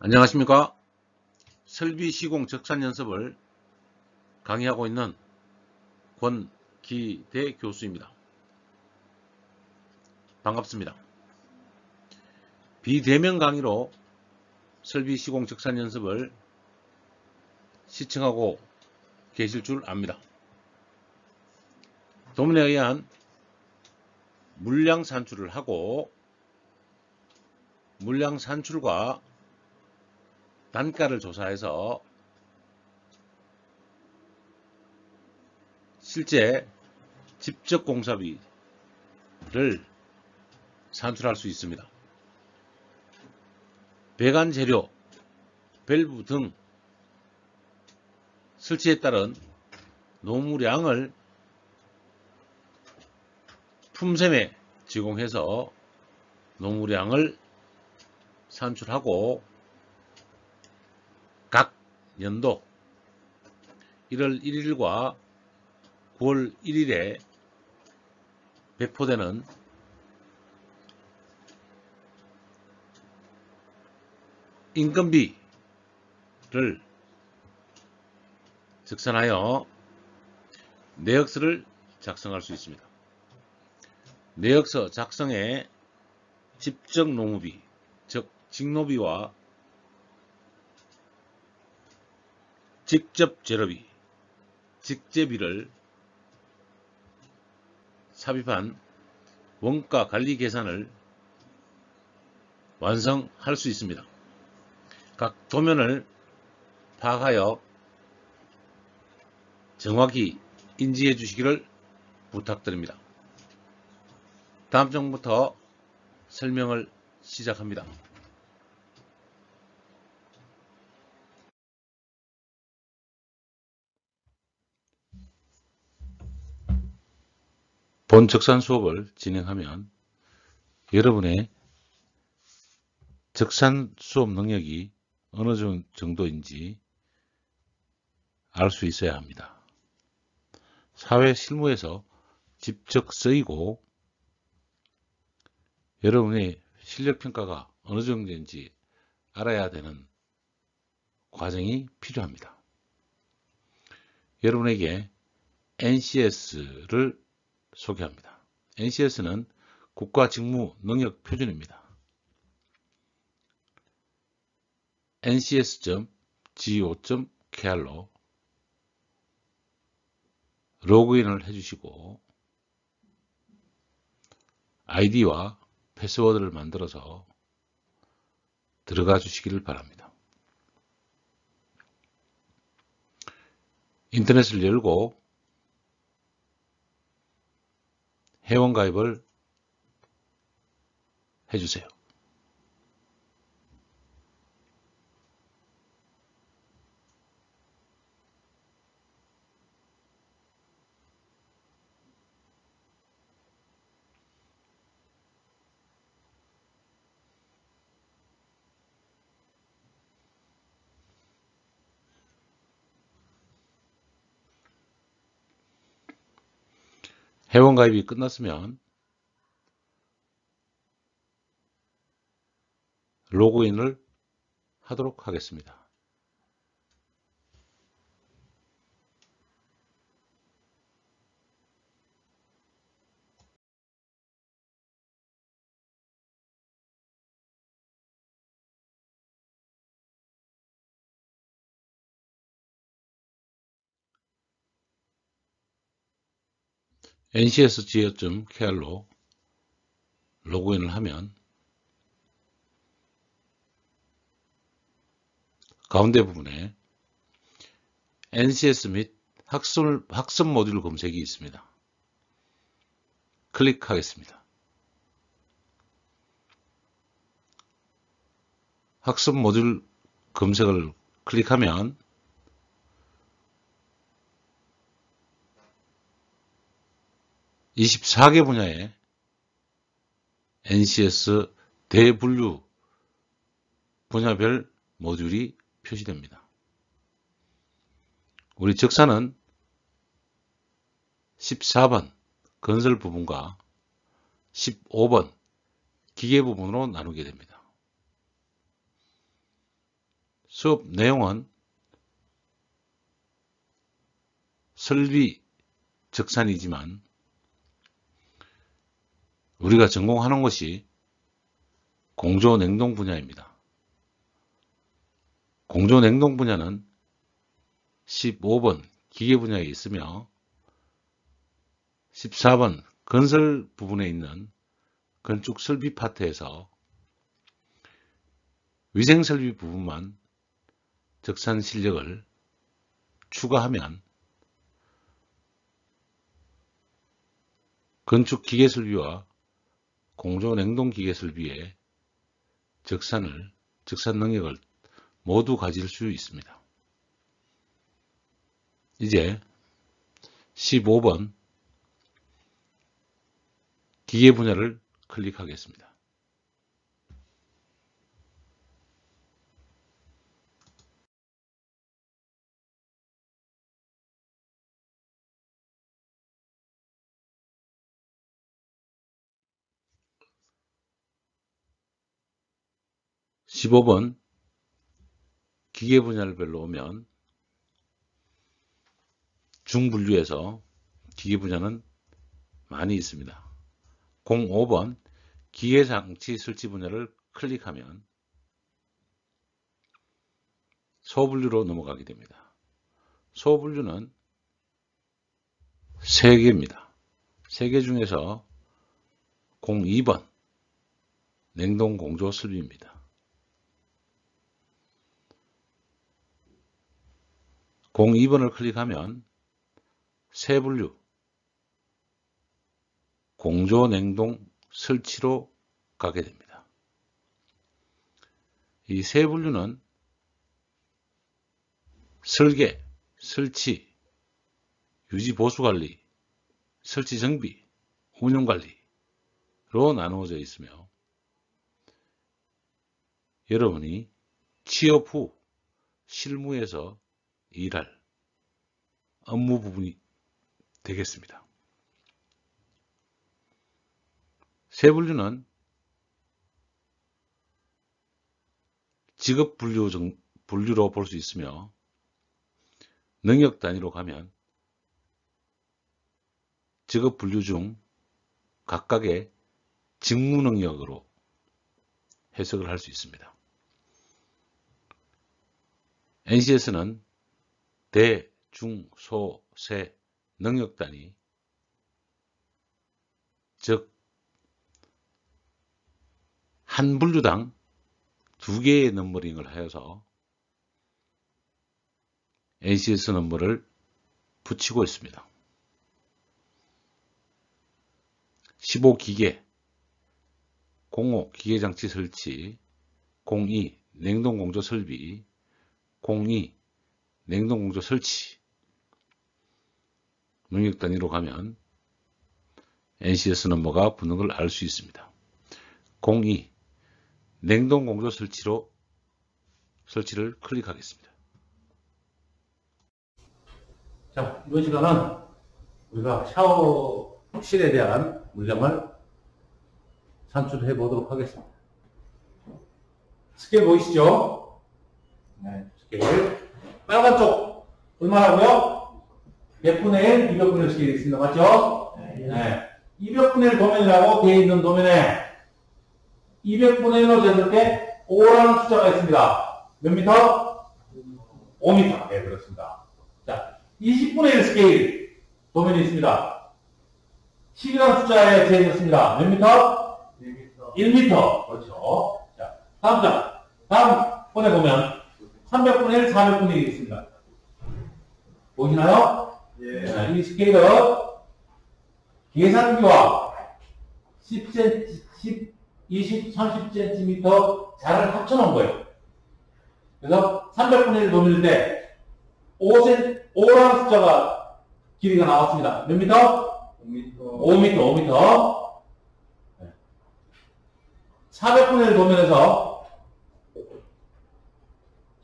안녕하십니까. 설비 시공 적산 연습을 강의하고 있는 권기대 교수입니다. 반갑습니다. 비대면 강의로 설비 시공 적산 연습을 시청하고 계실 줄 압니다. 도면에 의한 물량 산출을 하고 물량 산출과 단가를 조사해서 실제 직접 공사비를 산출할 수 있습니다. 배관 재료, 밸브 등 설치에 따른 노무량을 품셈에 제공해서 노무량을 산출하고 각 연도 1월 1일과 9월 1일에 배포되는 인건비를 적산하여 내역서를 작성할 수 있습니다. 내역서 작성에 직접 노무비, 즉 직노비와 직접 재료비, 직제비를 삽입한 원가 관리 계산을 완성할 수 있습니다. 각 도면을 파악하여 정확히 인지해 주시기를 부탁드립니다. 다음 장부터 설명을 시작합니다. 본 적산 수업을 진행하면 여러분의 적산 수업 능력이 어느 정도인지 알 수 있어야 합니다. 사회 실무에서 직접 쓰이고 여러분의 실력평가가 어느 정도인지 알아야 되는 과정이 필요합니다. 여러분에게 NCS를 소개합니다. NCS는 국가직무능력표준입니다. ncs.go.kr로 로그인을 해주시고 아이디와 패스워드를 만들어서 들어가 주시기를 바랍니다. 인터넷을 열고 회원가입을 해주세요. 회원가입이 끝났으면 로그인을 하도록 하겠습니다. ncs.go.kr로 로그인을 하면 가운데 부분에 NCS 및 학습 모듈 검색이 있습니다. 클릭하겠습니다. 학습 모듈 검색을 클릭하면 (24개) 분야의 NCS 대분류 분야별 모듈이 표시됩니다. 우리 적산은 14번 건설 부분과 15번 기계 부분으로 나누게 됩니다. 수업 내용은 설비 적산이지만 우리가 전공하는 것이 공조냉동 분야입니다. 공조냉동 분야는 15번 기계 분야에 있으며 14번 건설 부분에 있는 건축 설비 파트에서 위생 설비 부분만 적산 실력을 추가하면 건축 기계 설비와 공조 냉동 기계 설비의 적산 능력을 모두 가질 수 있습니다. 이제 15번 기계 분야를 클릭하겠습니다. (15번) 기계 분야별로 오면 중분류에서 기계 분야는 많이 있습니다. 05번 기계장치 설치 분야를 클릭하면 소분류로 넘어가게 됩니다. 소분류는 3개입니다. 3개 중에서 02번 냉동공조 설비입니다. 02번을 클릭하면 세분류 공조 냉동 설치로 가게 됩니다. 이 세분류는 설계, 설치, 유지 보수 관리, 설치 정비, 운영 관리로 나누어져 있으며 여러분이 취업 후 실무에서 일할 업무 부분이 되겠습니다. 세분류는 직업 분류로 볼 수 있으며 능력 단위로 가면 직업 분류 중 각각의 직무 능력으로 해석을 할 수 있습니다. NCS는 대, 중, 소, 세 능력 단위, 즉 한 분류당 2개의 넘버링을 하여서 NCS 넘버를 붙이고 있습니다. 15기계, 05 기계장치 설치, 02 냉동공조 설비, 02 냉동공조 설치 능력 단위로 가면 NCS 넘버가 붙는 걸 알 수 있습니다. 02 냉동공조 설치를 클릭하겠습니다. 자, 이번 시간은 우리가 샤워실에 대한 문장을 산출해 보도록 하겠습니다. 스케일 보이시죠? 네, 스케일. 빨간 쪽 얼마라고요? 100분의 1, 200분의 1 스케일이 있습니다. 맞죠? 네. 200분의 1 도면이라고 되어 있는 도면에 200분의 1로 쟀을 때 5라는 숫자가 있습니다. 몇 미터? 5미터. 네, 그렇습니다. 자, 20분의 1 스케일 도면이 있습니다. 10이라는 숫자에 재어졌습니다. 몇 미터? 1미터. 그렇죠. 자, 다음 번에 보면 300분의 1, 400분의 1이 있습니다. 보시나요? 예. 자, 이 스케일은 계산기와 10cm, 20, 30cm 자를 합쳐놓은 거예요. 그래서 300분의 1 도면일 때 5라는 숫자가 길이가 나왔습니다. 몇 미터? 5미터. 400분의 1 도면에서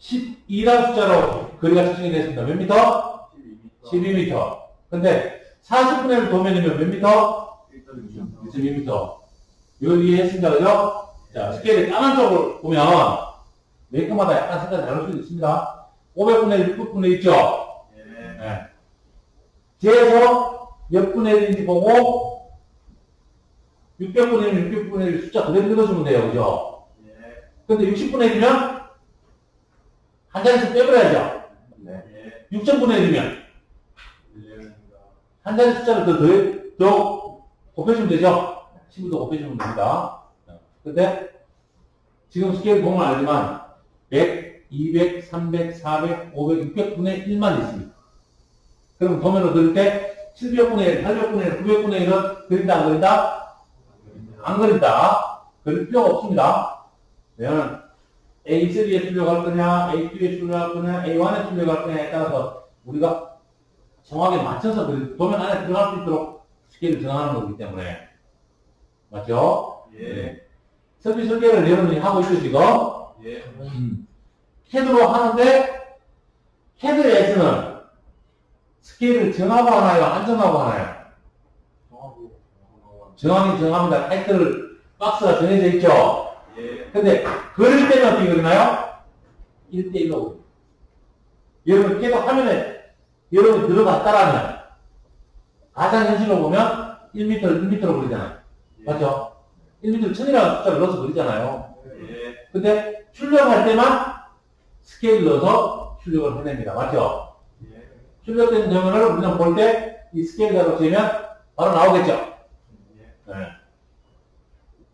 12라는 숫자로 거리가 측정이 됐습니다. 몇 미터? 12미터. 근데 40분의 1 도면이면 몇 미터? 1.2미터. 요 이해했습니다. 그죠? 자, 스케일의 까만 쪽을 보면 메이커마다 약간 색깔이 다를 수도 있습니다. 500분의 1, 600분의 1 있죠? 네. 제에서 몇 분의 1인지 보고 600분의 1, 600분의 1 숫자 그대로 읽어주면 돼요. 그죠? 근데 60분의 1이면 한 자리씩 빼버려야죠. 6000분의 1이면 한 자리 숫자를 더 곱해주면 되죠? 10을 더 곱해주면 됩니다. 근데 지금 스케일 보면 알지만 100, 200, 300, 400, 500, 600분의 1만 있습니다. 그럼 도면을 그릴 때 700분의 1, 800분의 1, 900분의 1은 그린다, 안 그린다? 안 그린다. 그릴 필요가 없습니다. 왜냐면 A3에 출력할 거냐, A2에 출력할 거냐, A1에 출력할 거냐에 따라서 우리가 정확하게 맞춰서 도면 안에 들어갈 수 있도록 스케일을 정하는 거기 때문에. 맞죠? 예. 설비 설계를 여러분이 하고 있죠, 지금? 예. 캐드로 하는데, 캐드에서는 스케일을 정하고 하나요? 안 정하고 하나요? 정하긴 정합니다. 타이틀 박스가 정해져 있죠? 예. 근데, 그릴 때는 어떻게 그리나요? 1대1로 그려요. 여러분, 캐드 화면에 여러분이 들어갔다라면, 가장 현실로 보면 1m로 그리잖아요. 맞죠? 1m를 1000이라는 숫자를 넣어서 그리잖아요. 예. 근데 출력할 때만 스케일 넣어서 출력을 해냅니다. 맞죠? 예. 출력된 정원을 우리는 볼 때 이 스케일 자로 재면 바로 나오겠죠? 네.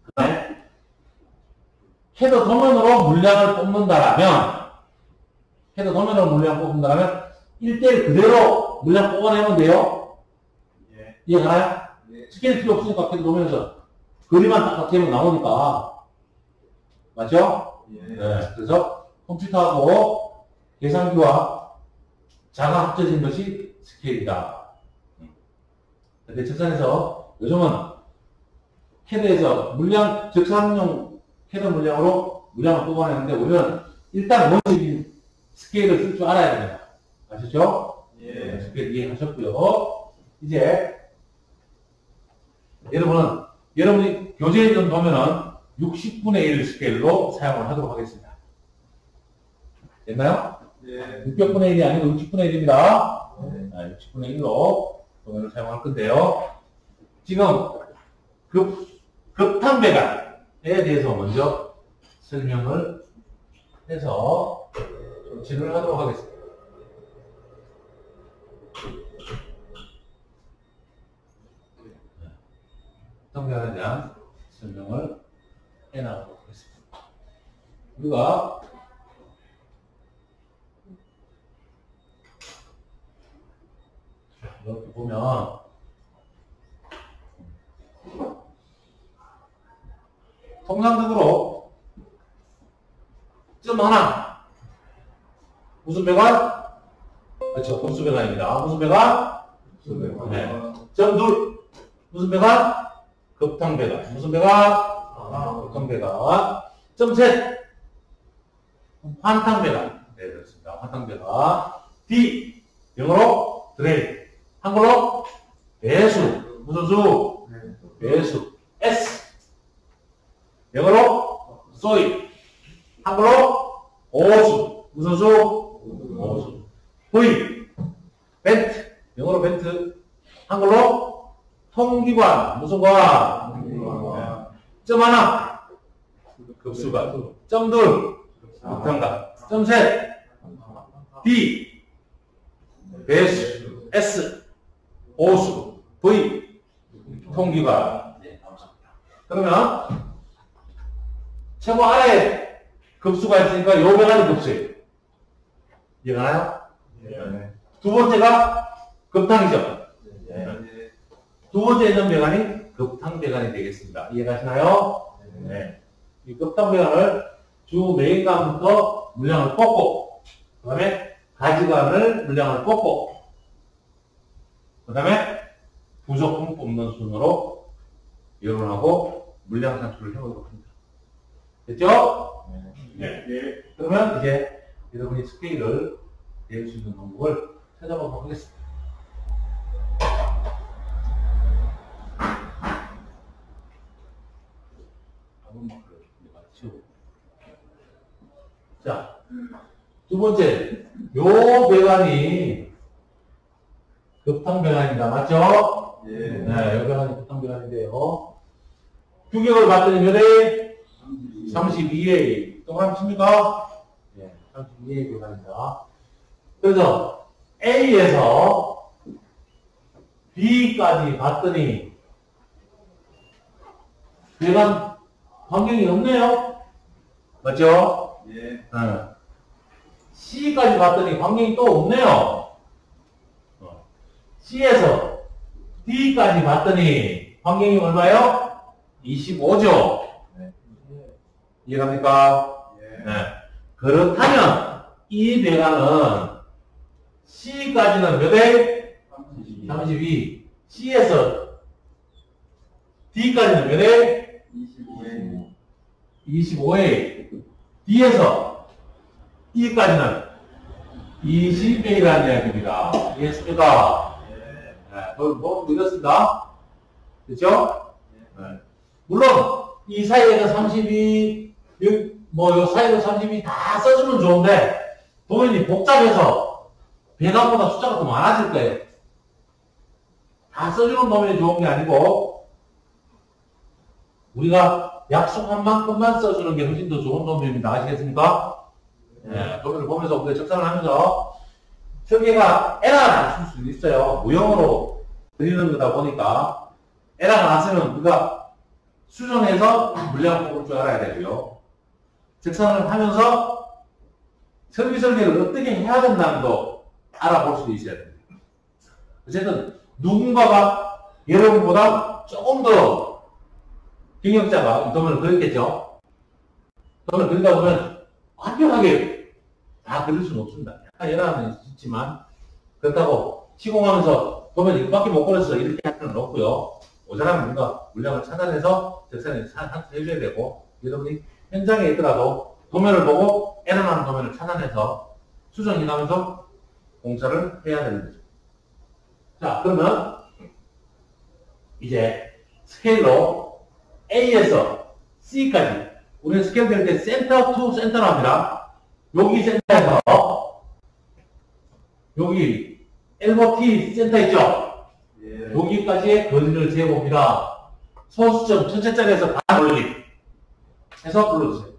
그다음에 캐드 도면으로 물량을 뽑는다라면 캐드 도면으로 물량 뽑는다라면 1대1 그대로 물량 뽑아내면 돼요. 예. 이해가나요? 예. 스케일 필요 없으니까 캐드 도면에서 그림만 딱 재면 나오니까. 맞죠? 예. 네. 그래서 컴퓨터하고 계산기와 자가 합쳐진 것이 스케일이다. 대책상에서 요즘은 캐드에서 물량, 적산용 캐드 물량으로 물량을 뽑아내는데 우리는 일단 원칙인 스케일을 쓸 줄 알아야 됩니다. 아셨죠? 예. 네, 스케일 이해하셨고요. 이제 여러분이 교재에 있는 도면은 60분의 1 스케일로 사용을 하도록 하겠습니다. 됐나요? 예. 600분의 1이 아니고 60분의 1입니다. 네. 60분의 1로 도면을 사용할 건데요. 지금 급탄배관에 대해서 먼저 설명을 해서 조치를 하도록 하겠습니다. 급탄배관에 대한 설명을 해나가도록 하겠습니다. 우리가 이렇게 보면 통상적으로 점 하나 무슨 배관? 그렇죠. 급수 배관입니다. 무슨 배관? 네. 점 둘 무슨 배관? 급탕 배관. 무슨 배관? 급탕 배관. 점 셋 환탕 배관. 네, 그렇습니다. 환탕 배관. D 영어로 드레인. 한글로 배수. 무슨 수? 배수. S 영어로 소일. 한글로 오수. 무슨 수? 오수. V 벤트. 영어로 벤트. 한글로 통기관. 무슨 관? 점 하나 급수관. 점 둘 급탕관. 점 셋 D 배수. S 오수. V 통기관. 그러면 최고 아래 급수가 있으니까 요 배관이 급수예요. 이해가나요? 예. 두 번째가 급탕이죠. 예. 두 번째 있는 배관이 급탕 배관이 되겠습니다. 이해가시나요? 네. 이 급탕 배관을 주 메인관부터 물량을 뽑고, 그 다음에 가지관을 물량을 뽑고, 그 다음에 부속품 뽑는 순으로 여론하고 물량 산출을 해보도록 합니다. 됐죠? 네. 예. 그러면 이제 여러분이 스케일을 배울 수 있는 방법을 찾아보도록 하겠습니다. 자, 두 번째, 요 배관이 급탕 배관입니다. 맞죠? 예. 네, 요 배관이 급탕 배관인데요. 규격을 봤더니 몇 회? 32A. 동그라미 칩니까? 네, 32A 배관입니다. 그래서 A에서 B까지 봤더니 배관 반경이 없네요. 맞죠? 예. 네. C까지 봤더니 반경이 또 없네요. C에서 D까지 봤더니 반경이 얼마요? 25죠. 네. 이해갑니까? 예. 네. 그렇다면 이 배관은 C까지는 몇 회? 32. C에서 D까지는 몇 회? 25회. 25회. D에서 E까지는 20회라는 이야기입니다. 이해했습니까? 예. 네, 그걸 뭐 믿었습니다. 그렇죠? 네. 물론 이 사이에는 32, 요 사이로 32 다 써주면 좋은데 도면이 복잡해서 배관보다 숫자가 더 많아질 거예요. 다 써주는 도면이 좋은 게 아니고 우리가 약속한 만큼만 써주는 게 훨씬 더 좋은 도면입니다. 아시겠습니까? 네, 도면을 보면서 우리가 적상을 하면서 설계가 에러가 날 수도 있어요. 무형으로 그리는 거다 보니까 에러가 났으면 우리가 수정해서 물량을 뽑을 줄 알아야 되고요. 적상을 하면서 설계를 어떻게 해야 된다는 거 알아볼 수도 있어야 됩니다. 어쨌든 누군가가 여러분보다 조금 더 경영자가 이 도면을 그렸겠죠. 도면을 그리다 보면 완벽하게 다 그릴 수는 없습니다. 약간 에러는 있지만 그렇다고 시공하면서 도면이 이거밖에 못 그려서 이렇게 할 필요는 없고요. 모자라면 우리가 물량을 차단해서 적산에 해줘야 되고 여러분이 현장에 있더라도 도면을 보고 에러 나는 도면을 차단해서 수정해가면서 공사를 해야 되는 거죠. 자, 그러면 이제 스케일로 A에서 C까지 우리는 스케일 될 때 센터 투 센터로 합니다. 여기 센터에서 여기 엘보 T 센터 있죠? 예. 여기까지의 거리를 재봅니다. 소수점 전체 짜리에서 반 올림 해서 불러주세요.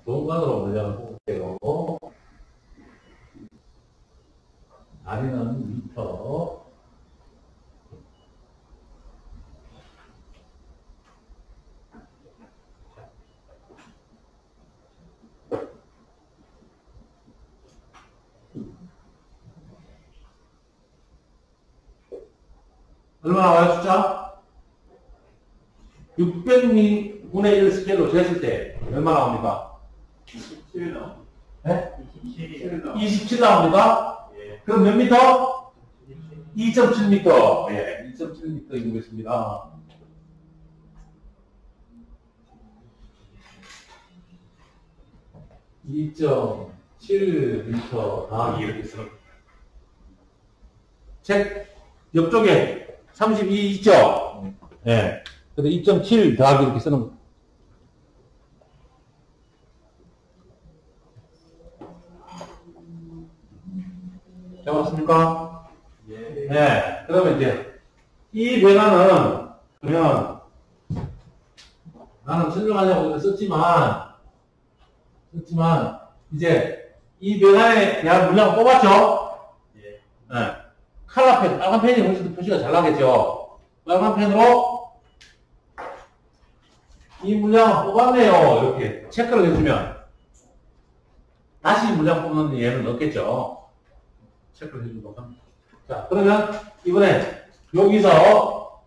동간으로 물량을 뽑을게요. 다리는 미터. 얼마 나와요, 숫자? 600분의 1 스케일로 쟀을 때 얼마 나옵니까? 27 나옵니다. 네? 27 나옵니다. 27 나옵니까? 예. 그럼 몇 미터? 2.7m. 예, 2.7m 이고 있습니다. (2.7m) 더하기 이렇게 쓰는 책 옆쪽에 32 있죠? 예. 근데 2.7 더하기 이렇게 쓰는 거. 잡았습니까? 예. 네. 그러면 이제, 이 배관은, 그러면, 나는 설명하려고 썼지만, 이제, 이 배관에 대한 물량을 뽑았죠? 예. 네. 칼라펜, 빨간 펜이 훨씬 더 표시가 잘 나겠죠? 빨간 펜으로, 이 물량을 뽑았네요. 이렇게 체크를 해주면, 다시 물량 뽑는 예는 없겠죠? 체크를 해주도록 합니다. 자, 그러면 이번에 여기서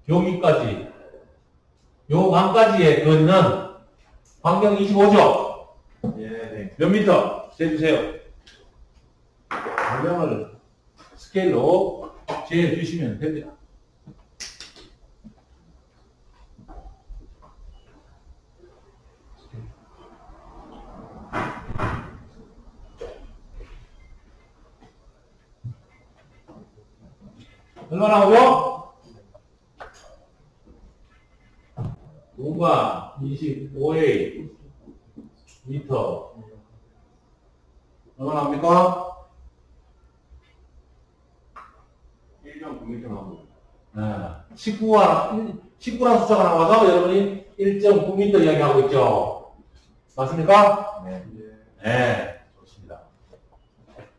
여기까지 요 강까지의 거리는 반경 25죠? 예. 몇 미터? 재주세요. 반경을 스케일로 재주시면 됩니다. 얼마 나오죠? 공간 25A 미터. 얼마 나옵니까? 1.9m 나오고. 19라는 숫자가 나와서 여러분이 1.9m 이야기하고 있죠. 맞습니까? 네. 네, 좋습니다.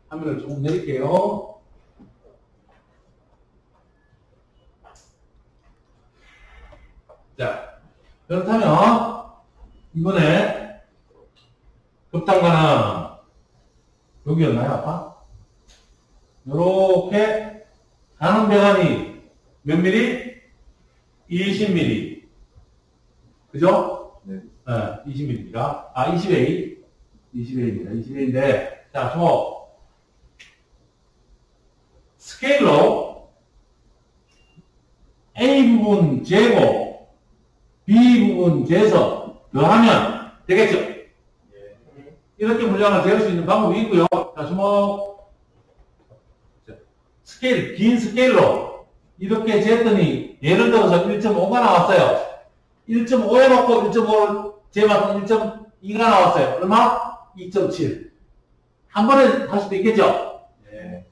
화면을 조금 내릴게요. 자, 그렇다면 이번에 급탄관은 여기였나요, 아까? 요렇게 가는 배관이 몇 미리? 20mm. 그죠? 네. 20mm입니다. 20A. 20A입니다. 20A인데, 자, 스케일로 A 부분 제곱, B 부분 제곱 더하면 되겠죠? 이렇게 물량을 재울 수 있는 방법이 있고요. 자, 스케일, 긴 스케일로 이렇게 쟀더니 예를 들어서 1.5가 나왔어요. 1.5에 놓고 1.5를 재봤더니 1.2가 나왔어요. 얼마? 2.7. 한 번에 할 수도 있겠죠? 네.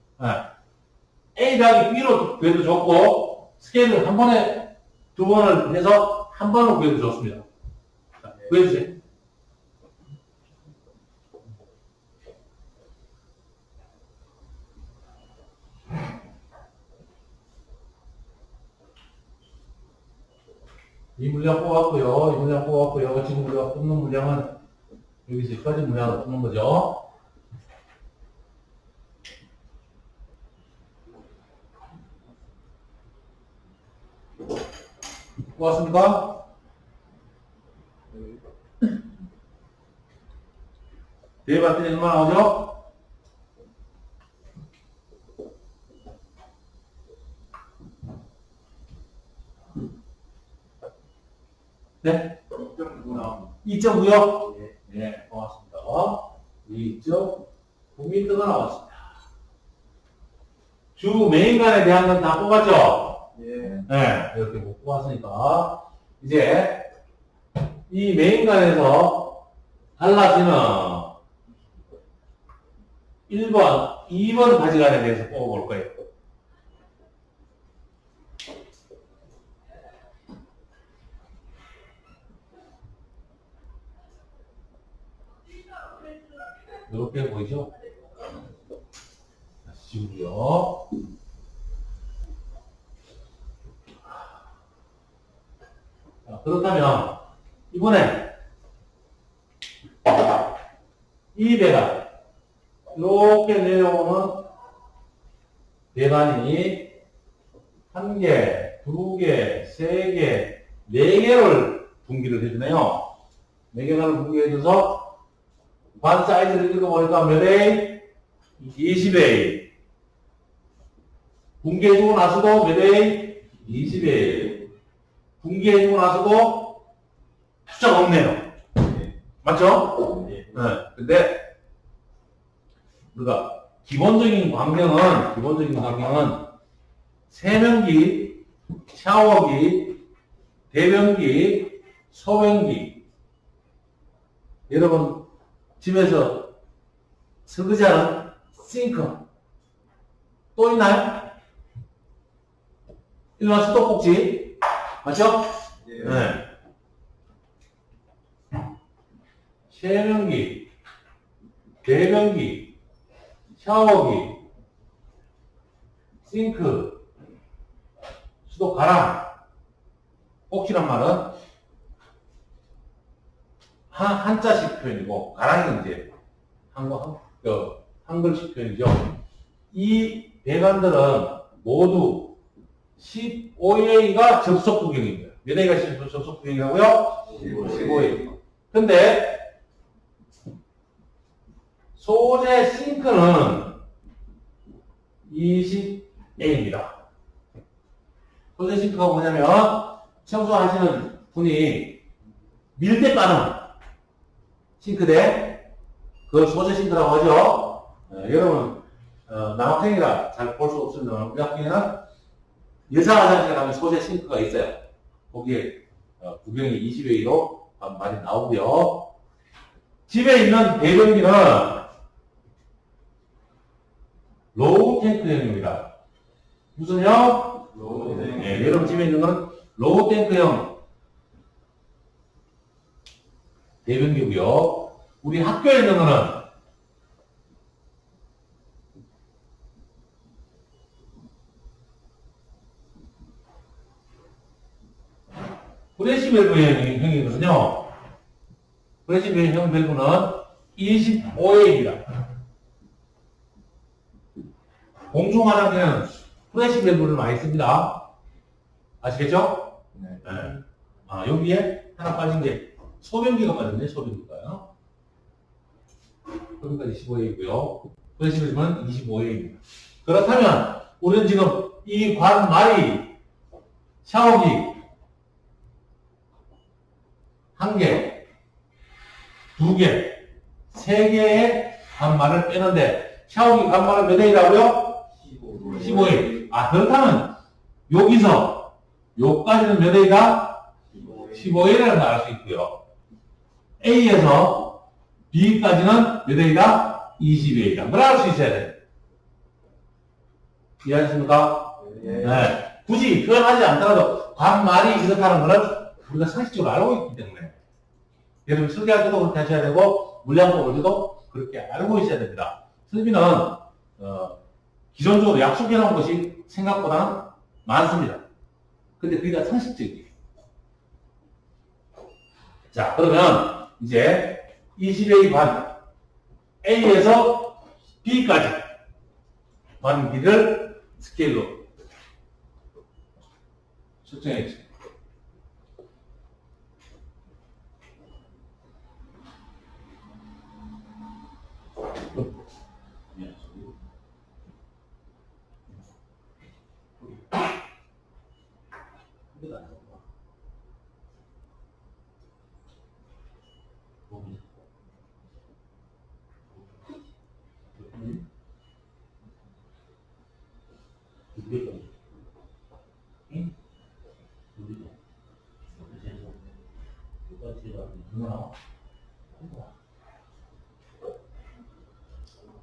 A 더하기 B로 구해도 좋고, 스케일을 한 번에 두 번을 해서 한 번으로 구해도 좋습니다. 자, 구해주세요. 이 물량 뽑았고요. 이 물량 뽑았고요. 지금 우리가 뽑는 물량은 여기서 여기까지 물량을 뽑는 거죠. 뽑았습니까? 대봤더니 얼마 나오죠? 네? 2.9 나오고. 2.9요? 네. 네, 고맙습니다. 2.9m가 나왔습니다. 주 메인간에 대한 건 다 뽑았죠? 예. 네, 이렇게 못 뽑았으니까, 이제, 이 메인간에서 달라지는 1번, 2번 가지간에 대해서 뽑아볼 거예요. 이렇게 보이죠? 다시 지우고요. 자, 그렇다면 이번에 이 배관 이렇게 내려오는 배관이 한 개, 두 개, 세 개, 네 개를 분기를 해주네요. 네 개를 분기해줘서 반 사이즈를 읽어보니까 몇 A? 20A. 분기해주고 나서도 몇 A? 20A. 분기해주고 나서도 숫자가 없네요. 맞죠? 네. 네. 근데, 우리가 기본적인 광경은 세면기, 샤워기, 대변기, 소변기. 여러분, 집에서 설거지하는 싱크 또 있나요? 일반 수도꼭지 맞죠? 예. 네. 세면기, 대변기, 샤워기, 싱크, 수도 가랑. 꼭지란 말은 한자식 표현이고, 가랑이는 이제 한글식 표현이죠. 이 배관들은 모두 15A가 접속 구경입니다. 몇 A가 접속 구경이라고요? 15A. 근데 소재 싱크는 20A입니다. 소재 싱크가 뭐냐면 청소하시는 분이 밀대 빠는 싱크대, 그걸 소재 싱크라고 하죠. 여러분, 남학생이라 잘 볼 수 없습니다. 우리 학교에는 여자 화장실에 가면 소재 싱크가 있어요. 거기에 구경이 20A로 많이 나오고요. 집에 있는 배변기는 로우 탱크형입니다. 무슨 형? 로우 네, 여러분 집에 있는 건 로우 탱크형 배변기고요. 우리 학교에 있는 거는 프레시 밸브 형이거든요. 프레시 형 밸브는 25A입니다. 공중 화장실은 프레시 밸브를 많이 씁니다. 아시겠죠? 네. 네. 아, 여기에 하나 빠진 게 소변기가 빠졌네, 소변기가요. 소변기까지 15A이고요. 프레시 밸브는 25A입니다. 그렇다면, 우리는 지금 이 관말이 샤워기 1개, 2개, 3개의 관말을 빼는데 샤워기 관말은 몇 A라고요? 15A. 아, 그렇다면 여기서 요까지는 몇 A가? 15A라고 말할 수 있고요. A에서 B까지는 몇 A가? 20A다. 뭐라 할 수 있어야 돼요? 이해하셨습니까? 네. 굳이 표현하지 않더라도 관말이 이렇다는 것은 우리가 상식적으로 알고 있기 때문에 여러분 설계할 때도 그렇게 하셔야 되고 물량 뽑을 때도 그렇게 알고 있어야 됩니다. 설비는 기존적으로 약속해 놓은 것이 생각보다는 많습니다. 근데 그게 다 상식적이에요. 자, 그러면 이제 20A 반 A에서 B까지 반 길이를 스케일로 설정해 주세요.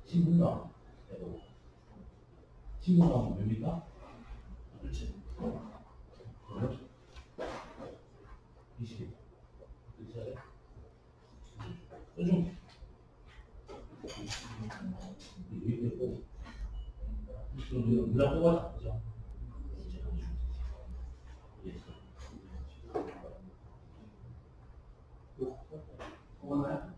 신분당 신분당은 뭡니까? 그렇지. 20. 요즘 이게 꼭 물량 뽑아서 그죠? 뽑았나요?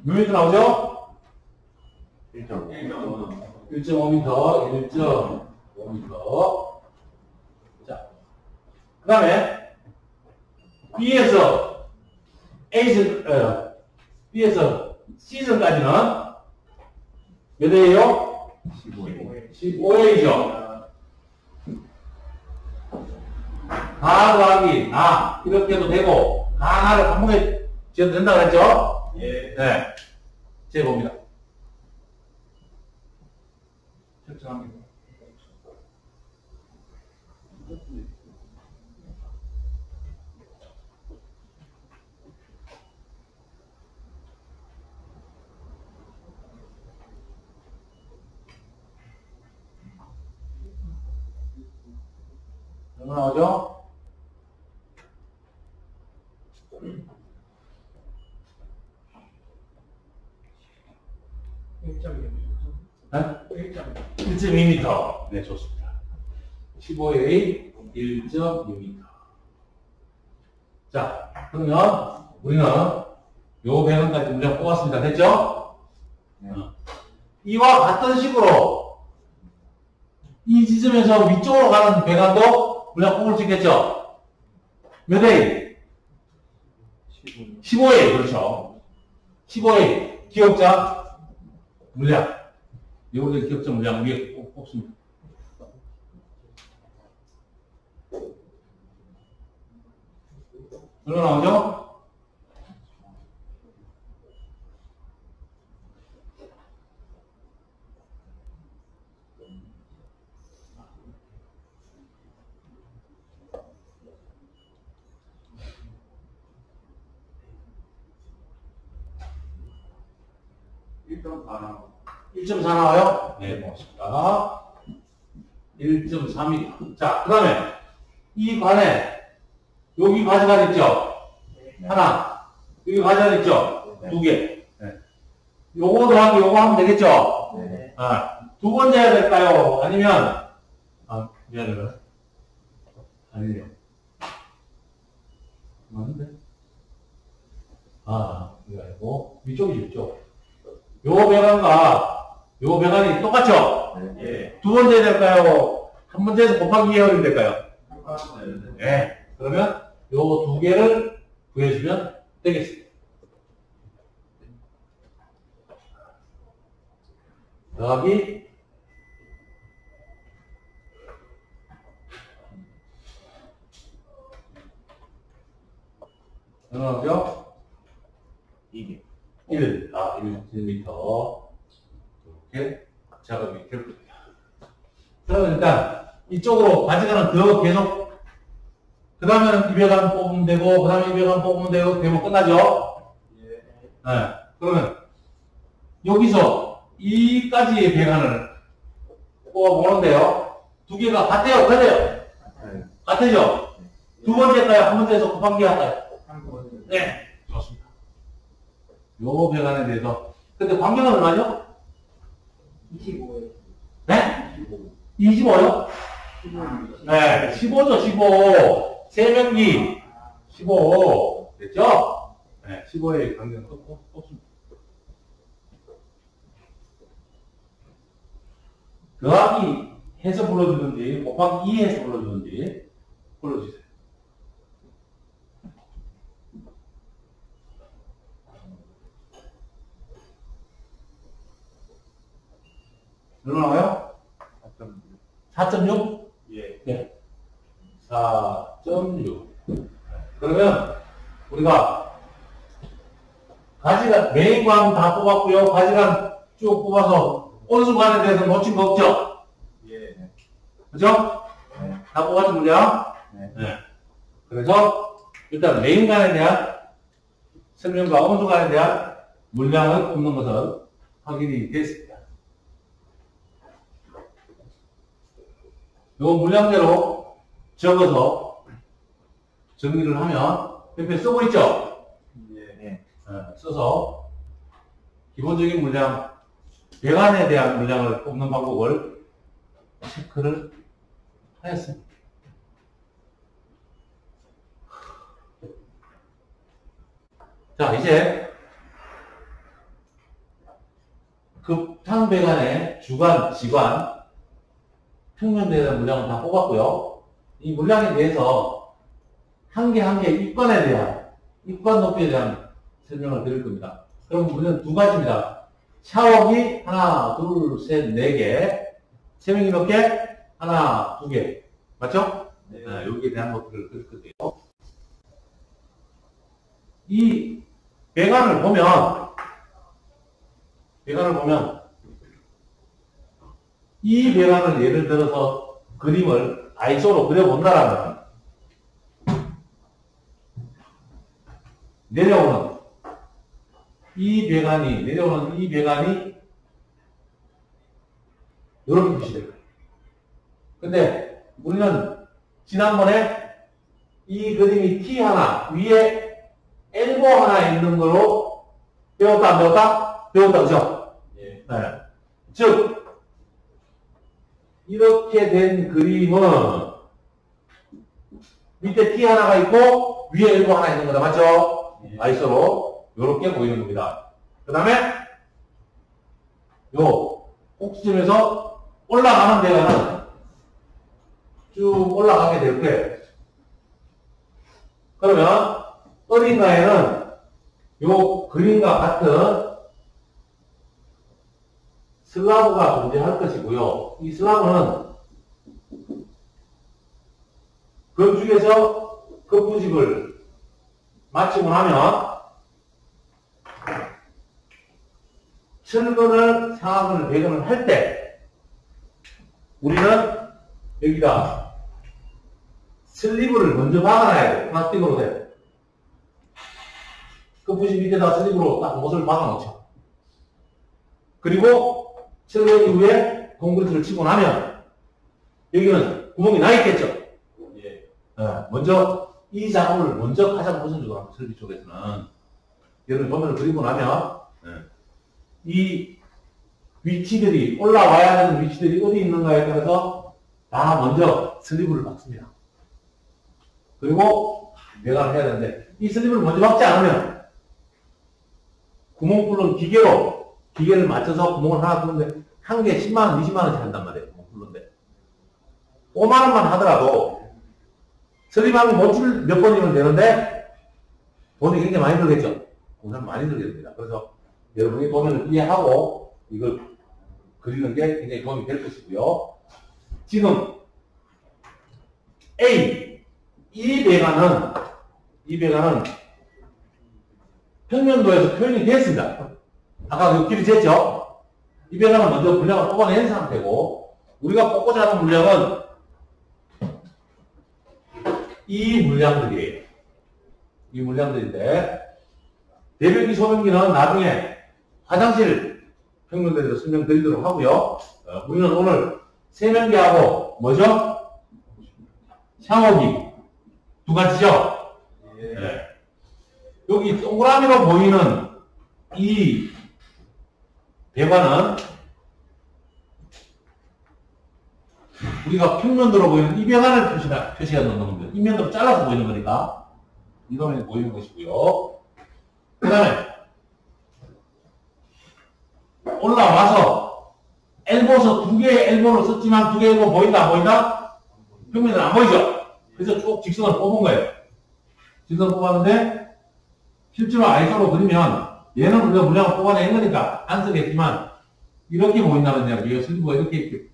몇 미터 나오죠? 1.5m, 1.5m. 자, 그 다음에 B에서 B에서 C선까지는 몇 A예요? 15A죠. 다 더하기 나 이렇게 해도 되고 하나를 한 번에 지어도 된다고 했죠? 예. 네. 재봅니다. 설정합니다. 얼마 나오죠? 네? 1.2m. 네, 좋습니다. 15A 1.2m. 자, 그러면 우리는 요 배관까지 물량 뽑았습니다. 됐죠? 네. 이와 같은 식으로 이 지점에서 위쪽으로 가는 배관도 물량 뽑을 수 있겠죠? 몇 A? 15A, 그렇죠. 15A, 기억자, 물량. 요거를 기억자 물량 위에 꼭 뽑습니다. 얼마 나오죠? 일단 다 1.4 나와요? 네, 고맙습니다. 1.3mm. 자, 그 다음에 이 관에 여기 과제가 있죠? 하나. 여기 과제가 있죠? 두 개. 네. 요거 더하기 요거 하면 되겠죠? 네. 아, 두 번째 해야 될까요? 아니면, 미안해요. 아니에요. 맞는데? 이거 아니고, 위쪽이죠, 위쪽. 요 배관과 요 배관이 똑같죠? 네. 두 번째 해야 될까요? 한 번째에서 곱하기 2 해야 될까요? 네. 그러면 요 두 개를 구해주면 되겠습니다. 더하기 얼마죠? 200. 1cm. 이렇게 작업이 될 겁니다. 그러면 일단 이쪽으로 가져가는 더 계속 그 다음에는 200원 뽑으면 되고 그 다음에 200원 뽑으면 되고 되면 끝나죠? 네. 그러면 여기서 이까지의 배관을 뽑아보는데요. 두 개가 같아요? 같아요? 같아죠? 두 번째일까요? 한 번째에서 곱하기 할까요? 네. 좋습니다. 요 배관에 대해서. 근데 관계는 얼마죠? 25에 네? 25요? 15입니다. 네. 15죠, 15. 세면기 15. 됐죠? 네. 15의 관계는 없습니다. 더하기 해서 불러주든지, 곱하기 2 해서 불러주든지, 불러주세요. 얼마 나와요? 4.6? 예. 네. 4.6. 그러면 우리가 가지간 메인관 다 뽑았고요. 가지간 쭉 뽑아서 온수관에 대해서 놓친 거 없죠? 예. 그죠? 네. 다 뽑았죠, 물량? 네. 그래서 일단 메인관에 대한 설명과 온수관에 대한 물량을 뽑는 것은 확인이 됐습니다. 요 물량대로 적어서 정리를 하면 옆에 쓰고 있죠? 예. 써서 기본적인 물량, 배관에 대한 물량을 뽑는 방법을 체크를 하였습니다. 자, 이제 급탕 배관의 주관, 지관, 평면대에 대한 물량을 다 뽑았고요. 이 물량에 대해서 한 개 한 개 입관에 대한, 입관 높이에 대한 설명을 드릴 겁니다. 그럼 우리는 두 가지입니다. 샤워기 하나, 둘, 셋, 네 개. 세면기 몇 개? 하나, 두 개. 맞죠? 네. 여기에 대한 것들을 드릴 건데요. 이 배관을 보면 이 배관을 예를 들어서 그림을 아이소로 그려본다라면 내려오는 이 배관이 이렇게 표시될 거예요. 근데 우리는 지난번에 이 그림이 T 하나 위에 엘보 하나 있는 걸로 배웠다 안 배웠다? 배웠다, 그죠? 예. 네. 즉 이렇게 된 그림은 밑에 T 하나가 있고 위에 엘보 하나 있는 거다, 맞죠? 예. 아이소로 이렇게 보이는 겁니다. 그 다음에 요 꼭지점에서 올라가는 데가는 쭉 올라가게 될 거예요. 그러면 어딘가에는 요 그림과 같은 슬라브가 존재할 것이고요. 이 슬라브는 건축에서 급부집을 마치고 나면 철근을 상하근을 배근을 할 때 우리는 여기다 슬리브를 먼저 박아놔야 돼요. 플라스틱으로 돼. 급부집 밑에다 슬리브로 딱 못을 박아놓죠. 그리고 철근 이후에 콘크리트를 치고 나면 여기는 구멍이 나 있겠죠. 예. 먼저 이 작업을 먼저 가장 우선적으로 합니다. 설비 쪽에서는. 여러분 도면을 그리고 나면 이 위치들이 올라와야 하는 위치들이 어디 있는가에 따라서 다 먼저 슬리브를 박습니다. 그리고 내가 해야 되는데 이 슬리브를 먼저 박지 않으면 구멍 뚫는 기계를 맞춰서 구멍을 하나 뚫는데 한 개에 10만원, 20만원씩 한단 말이에요. 구멍 뚫는데 5만원만 하더라도 슬리브하면 못줄 몇 번이면 되는데 돈이 굉장히 많이 들겠죠. 공사는 많이 들게 됩니다. 그래서 여러분이 도면을 이해하고 이걸 그리는 게 굉장히 도움이 될 것이고요. 지금 A 이 배관은 평면도에서 표현이 되었습니다. 아까 그 길이 쟀죠? 이 배관은 먼저 물량을 뽑아낸 상태고 우리가 뽑고자 하는 물량은 이 물량들이에요. 이 물량들인데 대변기 소변기는 나중에 화장실 평면도에서 설명드리도록 하고요. 우리는 오늘 세면기하고 뭐죠? 샤워기 두 가지죠? 네. 여기 동그라미로 보이는 이 배관은 우리가 평면도로 보이는 이 배관을 표시해 놓는 겁니다. 이 면도로 잘라서 보이는 거니까 이 도면에 보이는 것이고요. 그 다음에 올라와서 엘보서 두 개의 엘보를 썼지만 두 개의 엘보 보인다 안 보인다? 평면은 안 보이죠? 그래서 쭉 직선을 뽑은 거예요. 직선 뽑았는데 실제로 아이소로 그리면 얘는 우리가 물량을 뽑아낸 거니까 안 쓰겠지만 이렇게 보인다는 이야기예요. 슬리브가 이렇게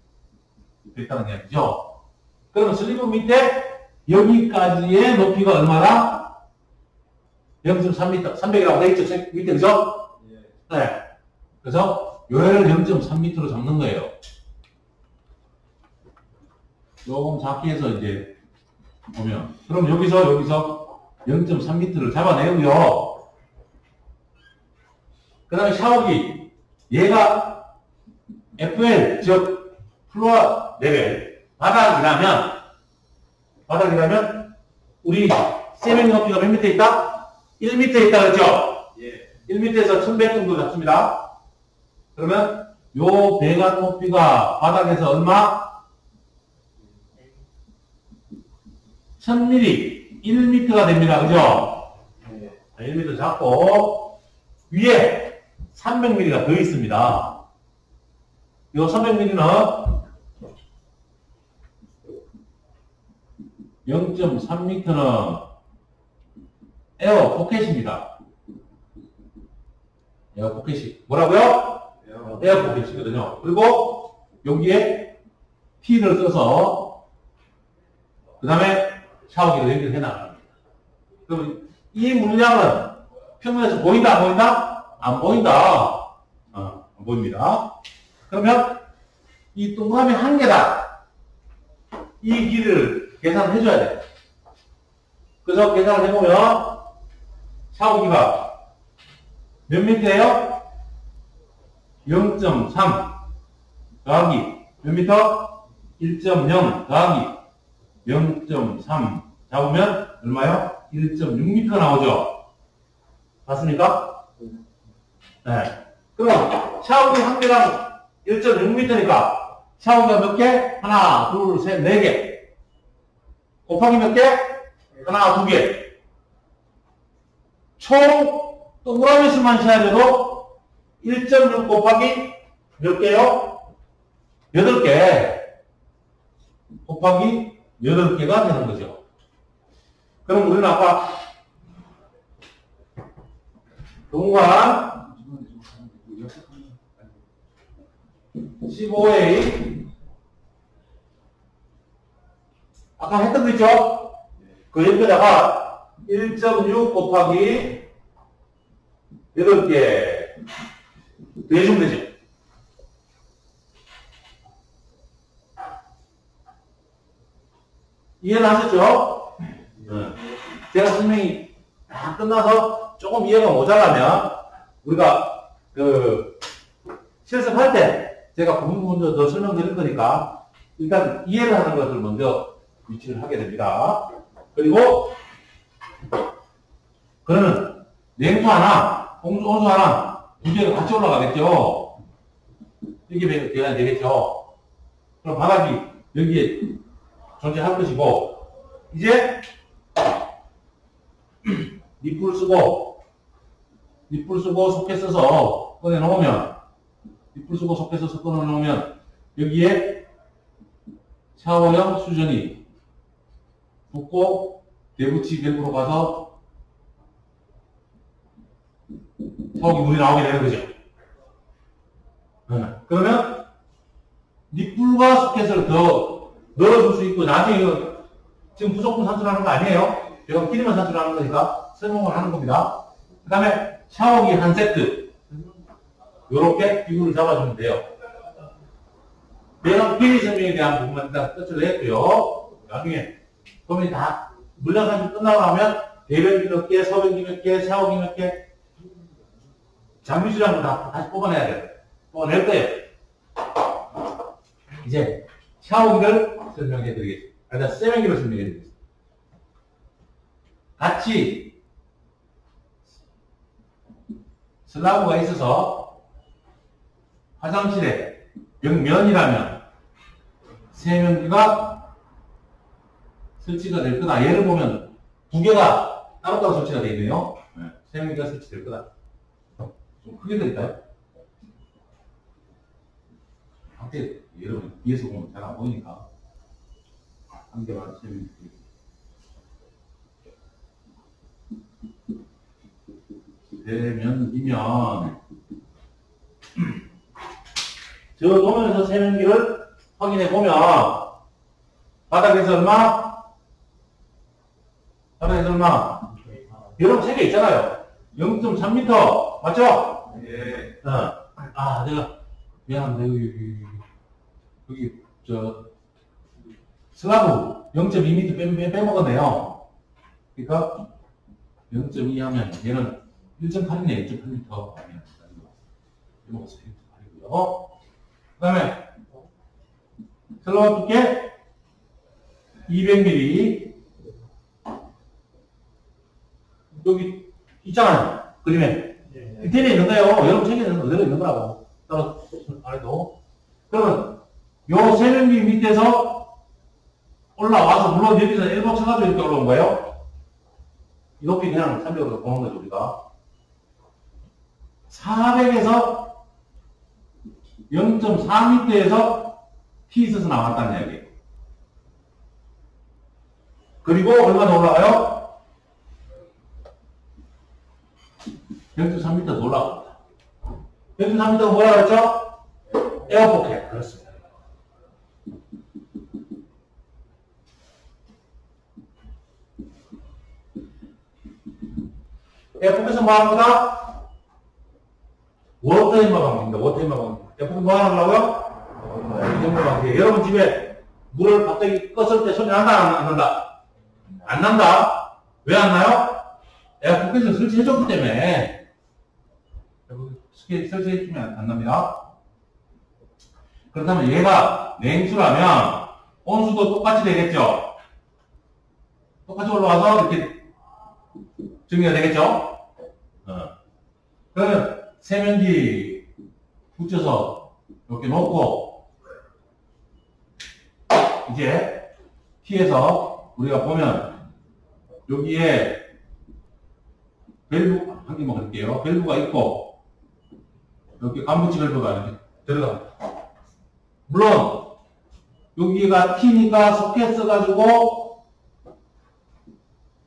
있다는 이야기죠. 그러면 슬리브 밑에 여기까지의 높이가 얼마나? 0.3m, 300이라고 되어 있죠? 밑에, 그죠? 네. 그래서 요래를 0.3m로 잡는 거예요. 조금 작게 해서 이제 보면. 그럼 여기서 0.3m를 잡아내고요. 그 다음에 샤워기. 얘가 FL, 즉, 플로어 레벨. 바닥이라면, 우리 세면기 높이가 몇 미터 있다? 1m 있다, 그랬죠? 예. 1m에서 1100 정도 잡습니다. 그러면, 요 배관 높이가 바닥에서 얼마? 1000mm, 1m가 됩니다. 그죠? 네. 1m 잡고, 위에 300mm가 더 있습니다. 요 300mm는 0.3m는 에어 포켓입니다. 에어 포켓이. 뭐라고요? 에어 포켓이거든요. 그리고 여기에 T를 써서 그 다음에 샤워기를 연결해 나갑니다. 그럼 이 물량은 평면에서 보인다 안 보인다? 안 보인다. 안 보입니다. 그러면 이 동그라미 한 개당 이 길을 계산을 해줘야 돼. 그래서 계산을 해보면 샤워기가 몇 미터예요? 0.3 더하기 몇 미터? 1.0 더하기 0.3 잡으면 얼마요? 1.6m가 나오죠? 맞습니까? 네. 그럼 샤워기 한 개당 1.6m니까 샤워기가 몇 개? 하나, 둘, 셋, 네 개. 곱하기 몇 개? 하나, 두 개. 총 동그라미 수만 샤워해도 1.6 곱하기 몇 개요? 8개. 곱하기 8개가 되는 거죠. 그럼 우리는 아까 동관 15A 아까 했던 거 있죠? 그 옆에다가 1.6 곱하기 8개 더해주면 되죠. 이해는 하셨죠? 제가 설명이 다 끝나서 조금 이해가 모자라면 우리가 그 실습할 때 제가 부분 더 설명드릴 거니까 일단 이해를 하는 것을 먼저 위치를 하게 됩니다. 그리고 그러면 냉수 하나, 온수 하나 두 개가 같이 올라가겠죠? 이게 돼야 되겠죠? 그럼 바닥이 여기에 존재할 것이고 이제 니풀 쓰고 속에 써서 꺼내놓으면 니풀 쓰고 속에 써서 꺼내놓으면 여기에 샤워형 수전이 붙고 대부치 밸브로 가서 샤워기 물이 나오게 되는 거죠. 그러면 니풀과 소켓을 더 넣어줄 수 있고 나중에 지금 부속품 산출하는 거 아니에요? 제가 길이만 산출하는 거니까 설명을 하는 겁니다. 그 다음에 샤워기 한 세트 요렇게 기구를 잡아주면 돼요. 내가 길이 설명에 대한 부분만 일단 끝을 냈고요. 나중에 그러면 다 물량 산출 끝나고 나면 대변기 몇 개, 소변기 몇 개, 샤워기 몇 개 장비수량을 다 다시 뽑아내야 돼요. 뽑아낼 거예요. 이제 샤워기를 설명해 드리겠습니다. 일단 세면기를 설명해 드리겠습니다. 같이 슬라브가 있어서 화장실에 벽면이라면 세면기가 설치가 될 거다. 예를 보면 두 개가 따로따로 설치가 되어 있네요. 세면기가 설치될 거다. 좀 크게 될까요? 앞에 여러분 뒤에서 보면 잘 안 보이니까 한 개만 세면기 세면기면 저 도면에서 세면기를 확인해 보면 바닥에서 얼마? 바닥에서 얼마? 여러분 책에 있잖아요. 0.3m 맞죠? 네. 아 내가 미안합니다. 여기 저 슬라브 0.2m 빼먹었네요. 그러니까 0.2 하면 얘는 1.8이네. 1.8m 빼먹었어요. 1.8이고요. 그 다음에 슬라브 두께 200mm 여기 있잖아요. 그림에 디테일이 있는 거예요. 여러분 책에는 그대로 있는 거라고. 따로 안 해도. 그러면 요 세면기 밑에서 올라와서 물론 여기서 일곱 쳐가지고 이렇게 올라온 거예요. 이 높이 그냥 300으로 보는 거죠 우리가. 400에서 0.4m에서 T 있어서 나왔다는 이야기예요. 그리고 얼마 더 올라가요? 0.3m 더 올라갑니다. 0.3m가 뭐라고 했죠? 에어포켓. 그렇습니다. 에어포켓은 뭐 하는 거다? 워터인마 방법입니다. 워터인마 방법. 에어포켓 뭐 하는 거라고요? 워터인마 방법. 여러분 집에 물을 갑자기 껐을 때 소리 난다, 안 난다? 안 난다? 왜 안 나요? 에어포켓을 설치해줬기 때문에. 설치해주면 안 납니다. 그렇다면 얘가 냉수라면 온수도 똑같이 되겠죠? 똑같이 올라와서 이렇게 정리가 되겠죠? 그러면 세면기 붙여서 이렇게 놓고 이제 T에서 우리가 보면 여기에 밸브 한 개만 그릴게요. 밸브가 있고 여기 간붙이 밸브가 이렇게 들어갑니다. 물론 여기가 T니까 소켓 써가지고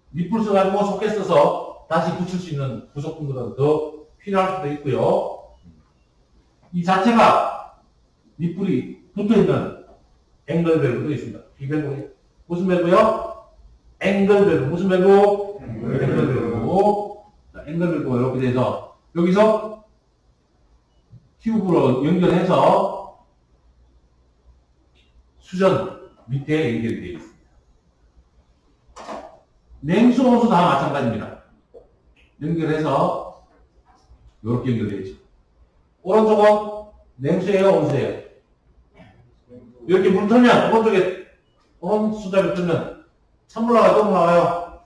밑불 써가지고 소켓 써서 다시 붙일 수 있는 부속품들은 더 필요할 수도 있고요. 이 자체가 밑불이 붙어있는 앵글 밸브도 있습니다. 이 밸브 무슨 밸브요? 앵글 밸브. 무슨 밸브? 앵글 밸브. 자, 앵글 밸브가 이렇게 돼서 여기서 튜브로 연결해서 수전 밑에 연결이 되어 있습니다. 냉수, 온수 다 마찬가지입니다. 연결해서 이렇게 연결되어 있죠. 오른쪽은 냉수예요, 온수예요? 이렇게 물 틀면 오른쪽에 온수자를 틀면 찬물 나와요, 뜨거운 나와요?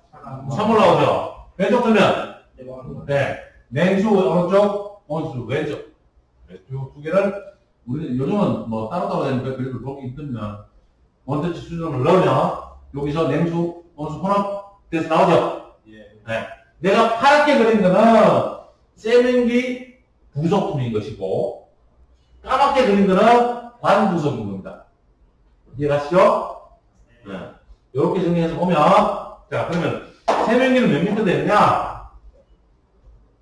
찬물 나오죠. 왼쪽 틀면 네, 냉수 오른쪽, 온수 왼쪽. 이 두 개를 우리 요즘은 뭐 따로따로 되니까 그래도 보기 힘들면 원터치 수준을 넣으면 여기서 냉수, 온수 혼합돼서 나오죠. 네. 내가 파랗게 그린 거는 세면기 부속품인 것이고 까맣게 그린 거는 관부속인 겁니다. 이해가시죠? 네. 이렇게 정리해서 보면 자 그러면 세면기는 몇 미터 되느냐?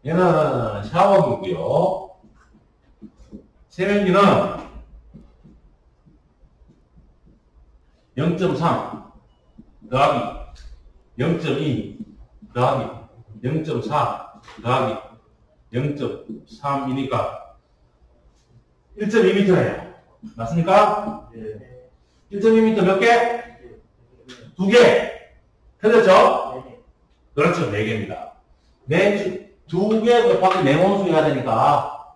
얘는 샤워기고요. 세면기는 0.3 더하기 0.2 더하기 0.4 더하기 0.3이니까 1.2m예요. 맞습니까? 1.2m 몇 개? 2개. 틀렸죠? 그렇죠. 4개입니다. 냉수 2개 곱하기 냉온수 해야 되니까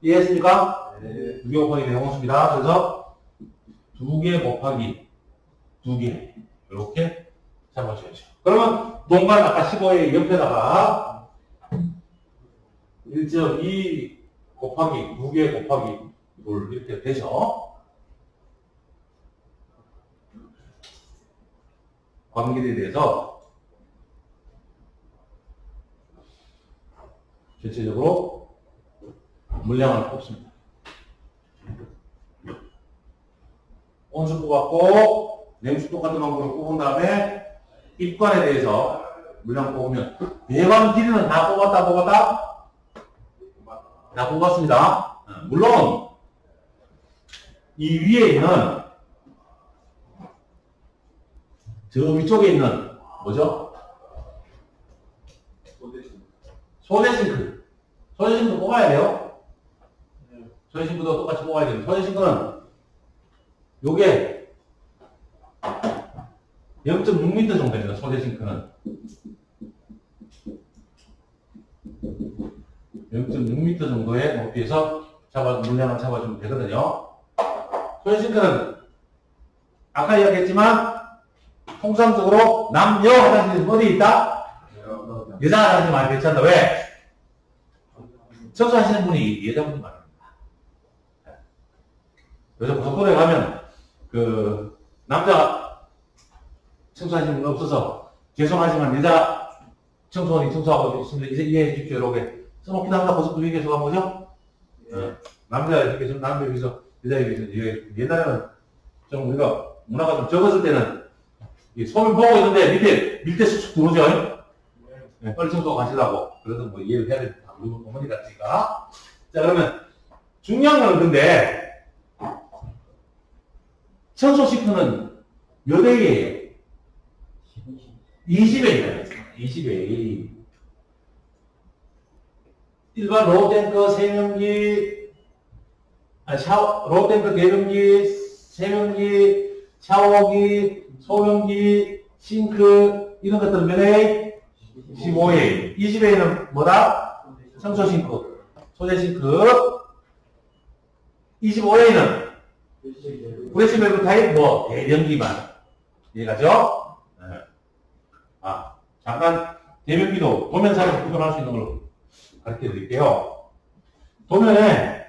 이해했습니까? 2개 곱하기 냉온수입니다. 그래서 2개 곱하기 2개 이렇게 잡아줘야죠. 그러면 동간 아까 15의 옆에다가 1.2 곱하기 2개 곱하기 2 이렇게 되죠. 관계에 대해서 전체적으로 물량을 뽑습니다. 온수 뽑았고 냉수 똑같은 방법으로 뽑은 다음에 입관에 대해서 물량 뽑으면 배관 길이는 다 뽑았다? 다 뽑았습니다. 물론 이 위에 있는 저 위쪽에 있는 뭐죠? 소대싱크. 소대싱크 뽑아야 돼요. 소대싱크도 똑같이 뽑아야 돼요. 소대싱크는 요게 0.6m 정도 됩니다. 소대싱크는 0.6m 정도의 높이에서 물량을 잡아주면 되거든요. 소대싱크는 아까 이야기했지만 통상적으로 남녀 화장실이 어디 있다? 여자 화장실 많이 배치한다. 왜? 청소하시는 분이 여자분이 많습니다. 요즘 고속도로에 가면 남자 청소하시는 분 없어서 죄송하지만 여자 청소원이 청소하고 있습니다. 이해해 주십시오. 이렇게 써놓긴 합니다. 고속도로 위에서 간 거죠? 남자 이렇게 좀 남자 여기서 여자 여기서 옛날에는 좀 우리가 문화가 좀 적었을 때는 소면 보고 있는데 밑에 쑥쑥 들어오죠? 네, 빨리 청소 가시려고. 그래도 뭐 이해를 해야 됩니다. 우리 어머니 같으니까. 자, 그러면 중요한 건 근데 청소 시프는 몇 A예요? 20A예요. 20A. 일반 로우탱크 세면기, 로우탱크 대변기, 세면기, 샤워기, 소변기, 싱크, 이런 것들은 몇 A? 15A. 20A는 뭐다? 청소 싱크, 소재 싱크. 25A는 브레시 밸브 타입 대변기만. 이해가죠? 네. 잠깐 대변기도 도면상에서 구분할 수 있는 걸 가르쳐 드릴게요. 도면에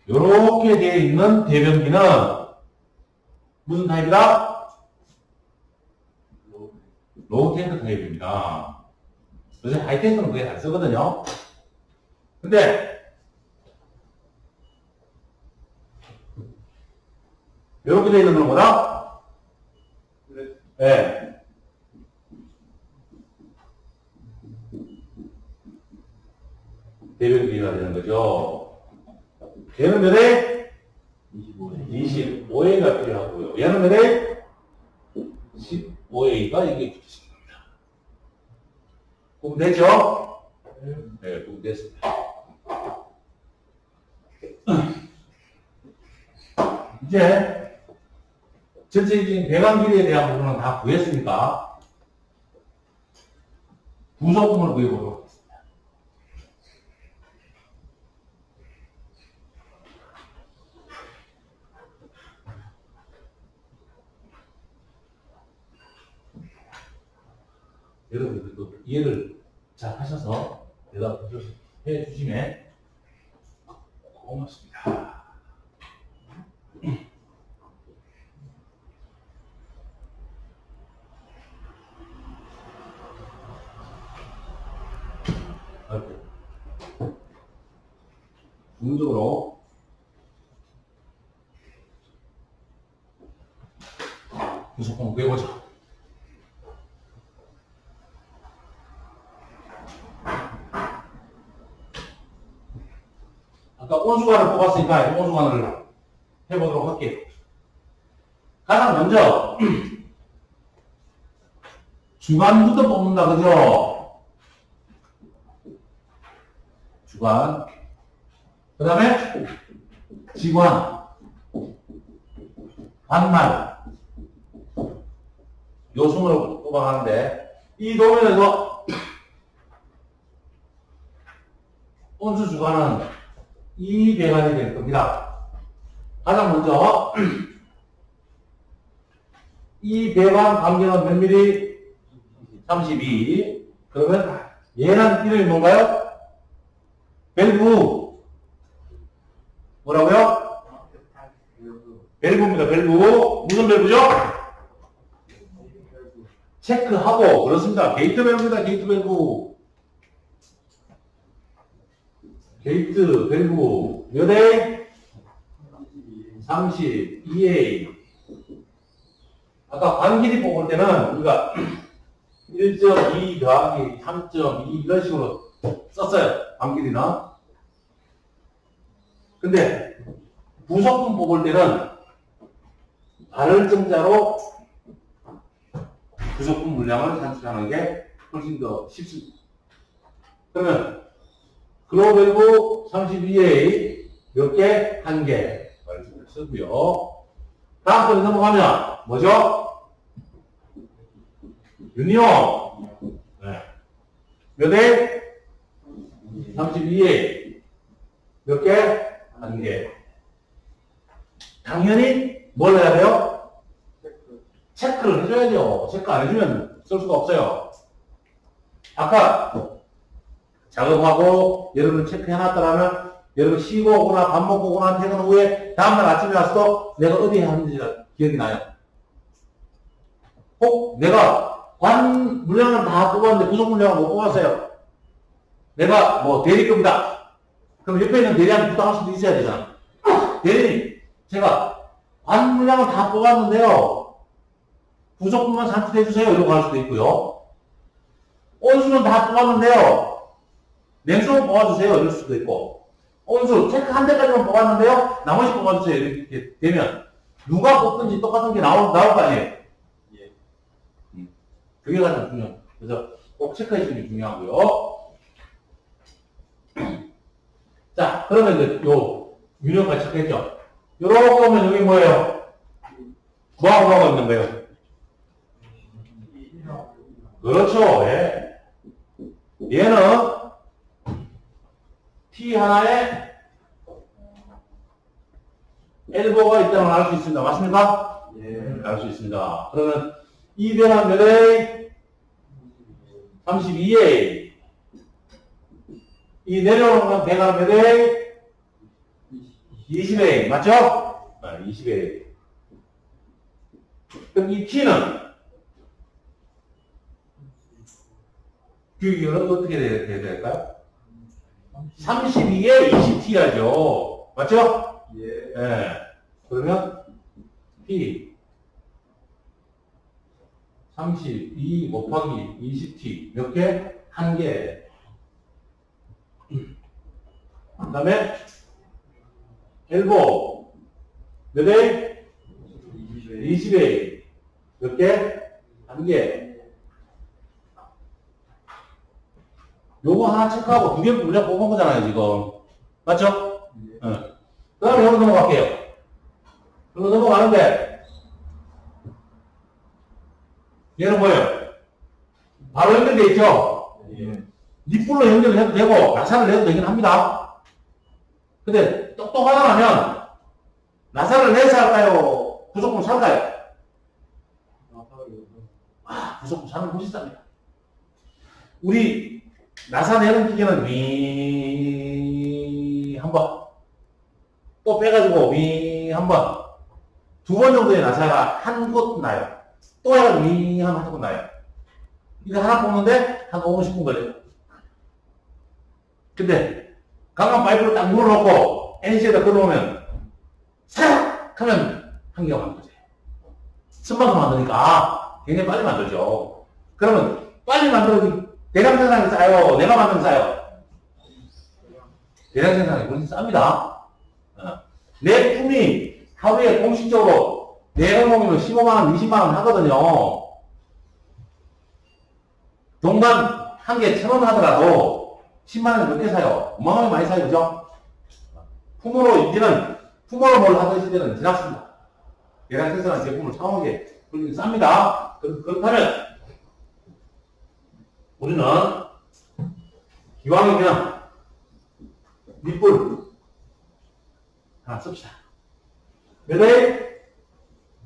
이렇게 되어 있는 대변기는 무슨 타입이다? 로우 탱크 타입입니다. 요새 하이탱크는 그게 안 쓰거든요. 근데 이렇게 되어 있는 건 뭐다? 네. 대변 길이가 되는 거죠. 얘는 몇 회? 25회. 25회가 필요하고요. 얘는 몇 회? 15회가 이게 붙으시는 겁니다. 그럼 됐죠? 네, 그럼 됐습니다. 이제 전체적인 배관 길이에 대한 부분은 다 구했으니까 부속품을 구해보도록 하겠습니다. 여러분들도 이해를 잘 하셔서 대답해 주시면 고맙습니다. 부분적으로 부속품 구해보자. 아까 온수관을 뽑았으니까 온수관을 해보도록 할게요. 가장 먼저 주관부터 뽑는다, 그죠? 주관. 그 다음에 지관, 반말, 요 순으로 뽑아가는데 이 도면에서 온수 주관은 이 배관이 될 겁니다. 가장 먼저 이 배관 간격은 몇 미리? 32. 그러면 얘는 이름이 뭔가요? 밸브. 뭐라고요? 밸브입니다. 밸브. 무슨 밸브죠? 체크하고. 그렇습니다. 게이트 밸브입니다. 게이트 밸브. 게이트 밸브 몇 A? 32A. 아까 관길이 뽑을 때는 우리가 1.2 더하기 3.2 이런 식으로 썼어요. 관길이는. 근데 부속품 뽑을 때는 발열정자로 부속품 물량을 산출하는 게 훨씬 더 쉽습니다. 그러면 글로벌부 32A 몇 개? 한 개. 말씀을 쓰고요. 다음 번에 넘어가면 뭐죠? 유니온. 네. 몇 회? 32A 몇 개? 한 개. 당연히 뭘 해야 돼요? 체크를 해줘야죠. 체크 안 해주면 쓸 수가 없어요. 아까 작업하고 여러분 체크해놨더라면 여러분 쉬고 오거나 밥 먹고 오거나 퇴근 후에 다음날 아침에 와서도 내가 어디에 하는지가 기억이 나요. 혹 내가 관 물량을 다 뽑았는데 부속 물량을 못 뽑았어요. 내가 뭐 대리급이다. 그럼 옆에 있는 대리한테 부탁할 수도 있어야 되잖아. 대리님, 제가 관 물량을 다 뽑았는데요. 부속품만 산출해주세요. 이러고 할 수도 있고요. 온수는 다 뽑았는데요. 냉수는 뽑아주세요. 이럴 수도 있고. 온수 체크 한 대까지만 뽑았는데요. 나머지 뽑아주세요. 이렇게 되면 누가 뽑든지 똑같은 게 나올 거 아니에요. 예. 그게 가장 중요합니다. 그래서 꼭 체크해 주는 게 중요하고요. 자, 그러면 이제 요 유형까지 체크했죠. 요렇게 보면 여기 뭐예요? 뭐하고 있는 거예요? 그렇죠. 예. 얘는 T 하나에 엘보가 있다는 걸 알 수 있습니다. 맞습니까? 예. 알 수 있습니다. 그러면 이 배관 몇 A? 32A. 이 내려오는 배관 몇 A? 20A. 맞죠? 아, 20A. 그럼 이 T는 규격은 어떻게 돼야 될까요? 32에 20T야죠. 맞죠? 예. 예. 그러면 P 32 곱하기 20T 몇 개? 한 개. 그 다음에 엘보 몇 A? 20A 몇 개? 1개. 요거 하나 체크하고 2개 문제 뽑은 거잖아요, 지금. 맞죠? 응. 그 다음에 여기로 넘어갈게요. 여기로 넘어가는데, 얘는 뭐예요? 바로 연결되어 있죠? 립불로 연결을 해도 되고, 나사를 내도 되긴 합니다. 근데, 똑똑하다면, 나사를 내서 할까요? 부속품 살까요? 부속품 사는 곳이 쌉니다. 우리, 나사 내는 기계는 한 번. 또 빼가지고 한 번. 2번 정도의 나사가 한 곳 나요. 또 해가지고 하면 한 곳 나요. 이거 하나 뽑는데 한 5분, 10분 걸려요. 근데 강한 파이프를 딱 물어놓고 NC에다 걸어놓으면 싹 하면 한 개가 만들어져요. 쓴만큼 만드니까 굉장히 빨리 만들죠. 그러면 빨리 만들어지 대량 생산이 싸요? 내가 만든 싸요? 대량 생산이 훨씬 쌉니다. 내 품이 하루에 공식적으로 내 공공이면 15만원, 20만원 하거든요. 동반 한 개 1,000원 하더라도 10만원에 몇 개 사요? 어마어마하게 많이 사요, 그죠? 품으로 이제는, 품으로 뭘 하던 시대는 지났습니다. 대량 생산한 제품을 사오는 게 훨씬 쌉니다. 그렇다면, 우리는 기왕에 그냥 밑불 하나 씁시다. 몇 회?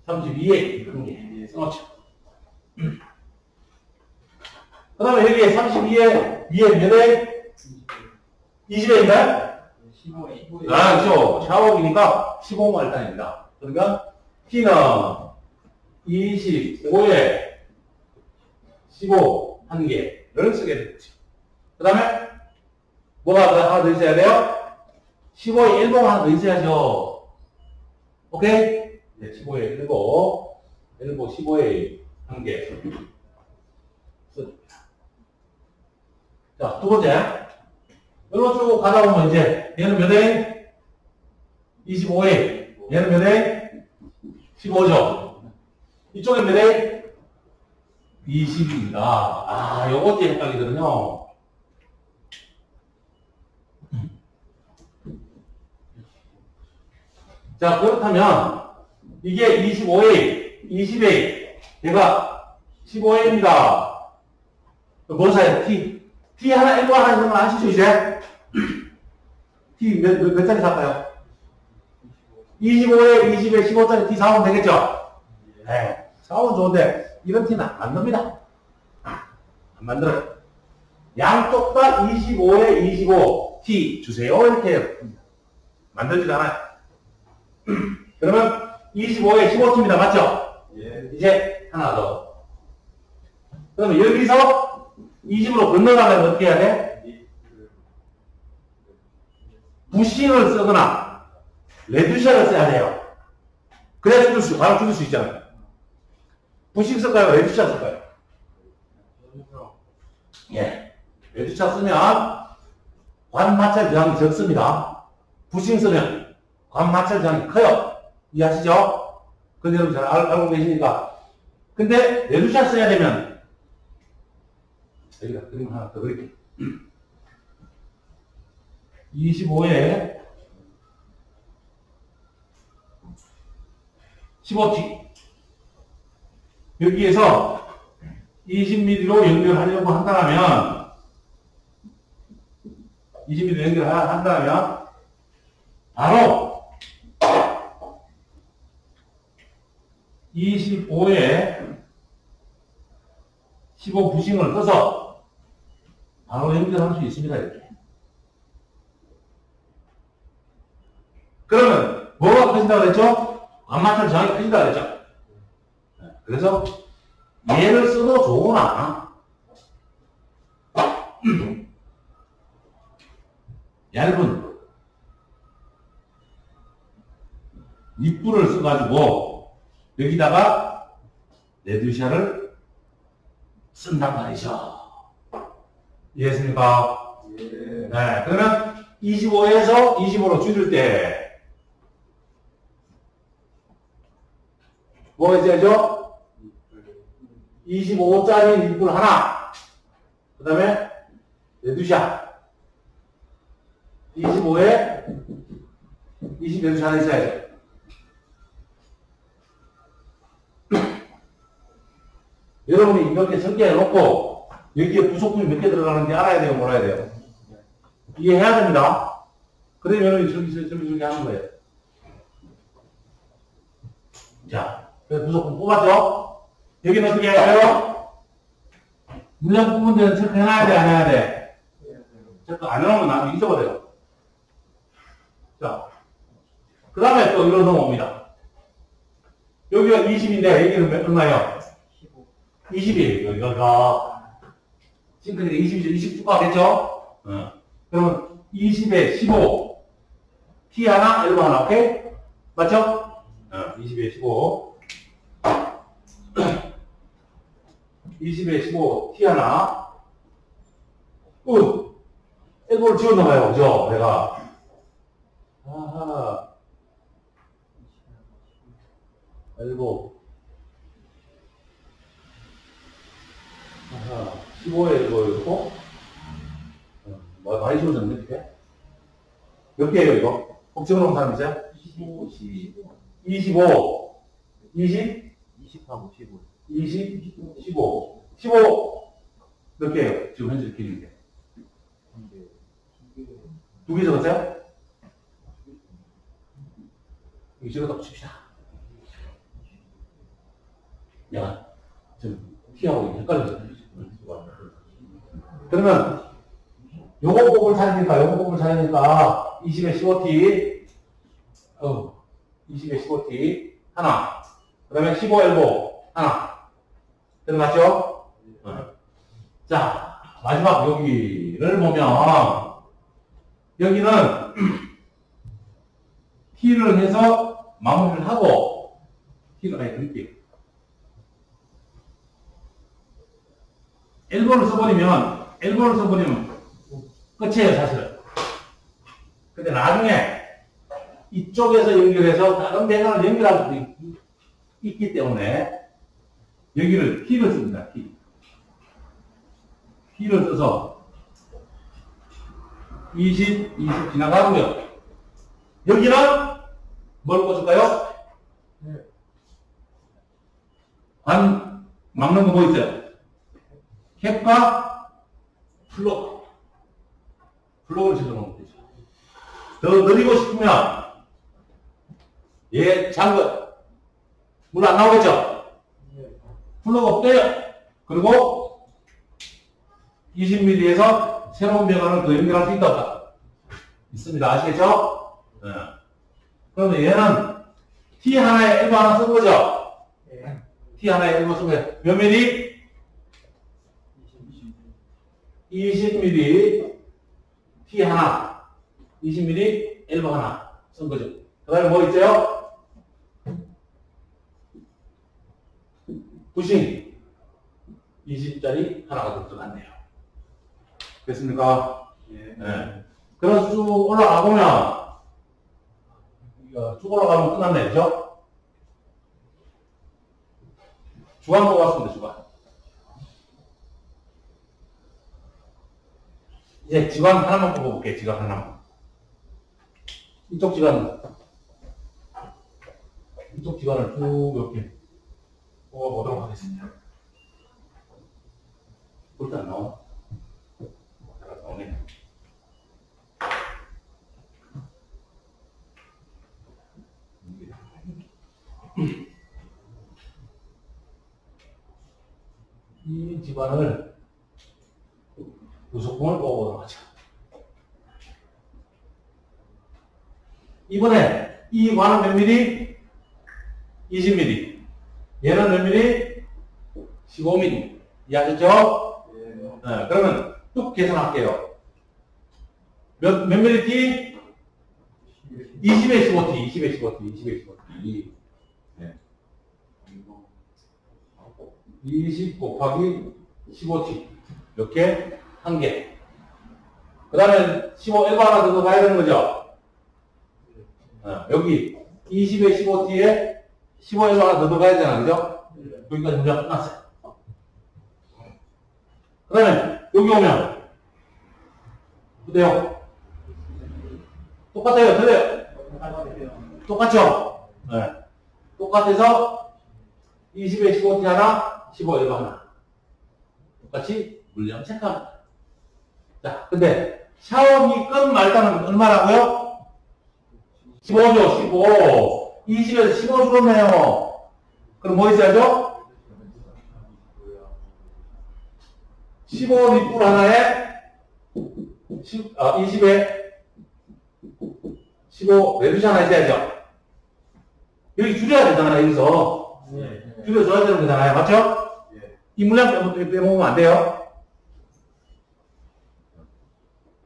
32회 그런 게 써놓죠. 그 다음에 여기에 32회 위에 몇 회? 20회인가요? 15회. 아, 그렇죠. 샤워기니까 15만 일단입니다. 그러니까 T는 25회 15 한 개를 쓰게 되겠죠. 그 다음에 뭐가 하나 더 있어야 돼요? 15에 1번 하나 더 있어야죠. 오케이? 네, 15에 1번 15에 한 개 써줍니다. 자, 두 번째. 여기로 쭉 가다 보면 이제 얘는 몇 회? 25회. 얘는 몇 회? 15죠. 이쪽에 몇 회? 20입니다. 아, 요것도 헷갈리거든요. 자, 그렇다면, 이게 25회, 20회, 얘가 15회입니다. 뭐 사요? T. T 하나, L 하나 있는 건 아시죠, 이제? T 몇 짜리 살까요? 25회, 20회, 15짜리 T 사오면 되겠죠? 네. 사오면 좋은데, 이런 T는 안 만듭니다. 안 만들어요. 양쪽 다 25회, 25 T 주세요. 이렇게 만들지도 않아요. 그러면 25회 15T입니다. 맞죠? 예. 이제 하나 더. 그러면 여기서 20으로 건너가려면 어떻게 해야 돼? 부싱을 쓰거나 레듀셔를 써야 돼요. 그래야 바로 줄일 수 있잖아요. 부싱 쓸까요? 레듀셔 쓸까요? 예. 레듀셔 쓰면 관마찰 저항이 적습니다. 부싱 쓰면 관마찰 저항이 커요. 이해하시죠? 근데 여러분 잘 알고 계시니까. 근데 레듀셔 써야 되면 여기다 그림 하나 더 그릴게요. 25에 15T 여기에서 20mm로 연결하려고 한다면 20mm 연결한다면 바로 25에 15 부싱을 써서 바로 연결할 수 있습니다. 이렇게. 그러면 뭐가 커진다고 그랬죠? 관마찰 저항이 커진다고 그랬죠? 그래서 얘를 써도 좋으나 얇은 립불을 써가지고 여기다가 레듀샤를 쓴단 말이죠. 이해했습니까? 예. 네. 그러면 25에서 25로 줄일 때 뭐가 있어야죠? 25짜리 인풀 하나, 그 다음에 레드샷 25에 20 레드샷 하나 있어야죠. 여러분이 이렇게 설계해 놓고 여기에 부속품이 몇 개 들어가는지 알아야 돼요, 몰라야 돼요? 이해해야 됩니다. 그러면 저렇게 하는 거예요. 자, 그래서 부속품 뽑았죠? 여기는 어떻게 해야 돼요? 물량 뽑은 데는 체크해놔야 돼, 안 해야 돼? 체크 안 해놓으면 나중에 잊어버려요. 자, 그 다음에 또 이런 놈 옵니다. 여기가 20인데 여기는 얼마예요? 20이에요. 여기가 싱크대가 20이죠. 20 쭉 가겠죠? 그러면 20에 15 T 하나, L 하나, 오케이? 맞죠? 20에 15 20에 15 T 하나 L를 지웠나봐요. 그죠? 내가 아하 L5 아하 15에 L고 많이 지워졌는데 이렇게? 몇 개예요 이거? 혹 적어놓은 사람 있어요? 25 20 20하고 15. 20 15 15 몇 개예요? 지금 현재 길이인데 두 개 적었어요? 이거 적어다 칩시다. 야, 지금 T하고 헷갈렸어. 그러면 요거 곱을 찾으니까 20에 15T 20에 15T 하나, 그 다음에 15L5 하나 들어갔죠? 자, 마지막 여기를 보면 여기는 T를 해서 마무리를 하고 T를 아예 드릴게요. L번을 써버리면 끝이에요, 사실은. 근데 나중에 이쪽에서 연결해서 다른 배관을 연결할 수 있기 때문에 여기를 T를 씁니다, T. T를 써서 20 지나가고요. 여기는 뭘 꽂을까요? 관 막는 거 뭐 있어요? 캡과 플러그를 집어넣으면 되죠. 더 느리고 싶으면 얘 잠궈. 물 안 나오겠죠? 플러그 빼요. 그리고 20mm에서 새로운 배관을 더 연결할 수 있다 없다? 있습니다. 아시겠죠? 네. 그러면 얘는 T 하나에 L 하나 쓴 거죠? 네. T 하나에 L 쓴 거예요. 몇 mm? 20mm T 하나 20mm L 하나 쓴 거죠. 그 다음에 뭐 있어요? 부싱 20짜리 하나가 더 들어갔네요. 됐습니까? 예. 네. 그래서 쭉 올라가 보면 쭉 올라가면 끝났네, 그죠? 주간 보고 왔습니다, 주간. 이제 지관 하나만 뽑아볼게요, 지관 하나만. 이쪽 지관을 쭉 이렇게 뽑아보도록 하겠습니다. 볼 때 안 나오나? 나오네. 이 지관을 부속품을 뽑아보도록 하죠. 이번에 이 관은 몇 mm? 20mm. 얘는 몇 mm? 15mm. 이해하셨죠? 네, 그러면 쭉 계산할게요. 몇 mm? 20에 15t, 20에 15t, 20에 15t. 네. 20 곱하기 15t. 이렇게 한 개. 그 다음에 15, 1번 하나 더 가야 되는 거죠? 여기 20에 15t에 15, 1번 하나 더 들어가야 되잖아, 그죠? 여기까지 문제가 끝났어요. 그 다음에 여기 오면 어때요? 똑같아요, 틀려요? 똑같죠? 네. 똑같아서 20에 15t 하나, 15, 1번 하나. 똑같이 물량 체크합니다. 자, 근데 샤워기 끈 말단은 얼마라고요? 15죠, 15. 20에서 15 줄었네요. 그럼 뭐 있어야죠? 15 리뿔 하나에 20에 15 레두시 하나 있어야죠. 여기 줄여야 되잖아요, 여기서. 줄여줘야 되는 거잖아요, 맞죠? 이 물량 빼먹으면 안 돼요.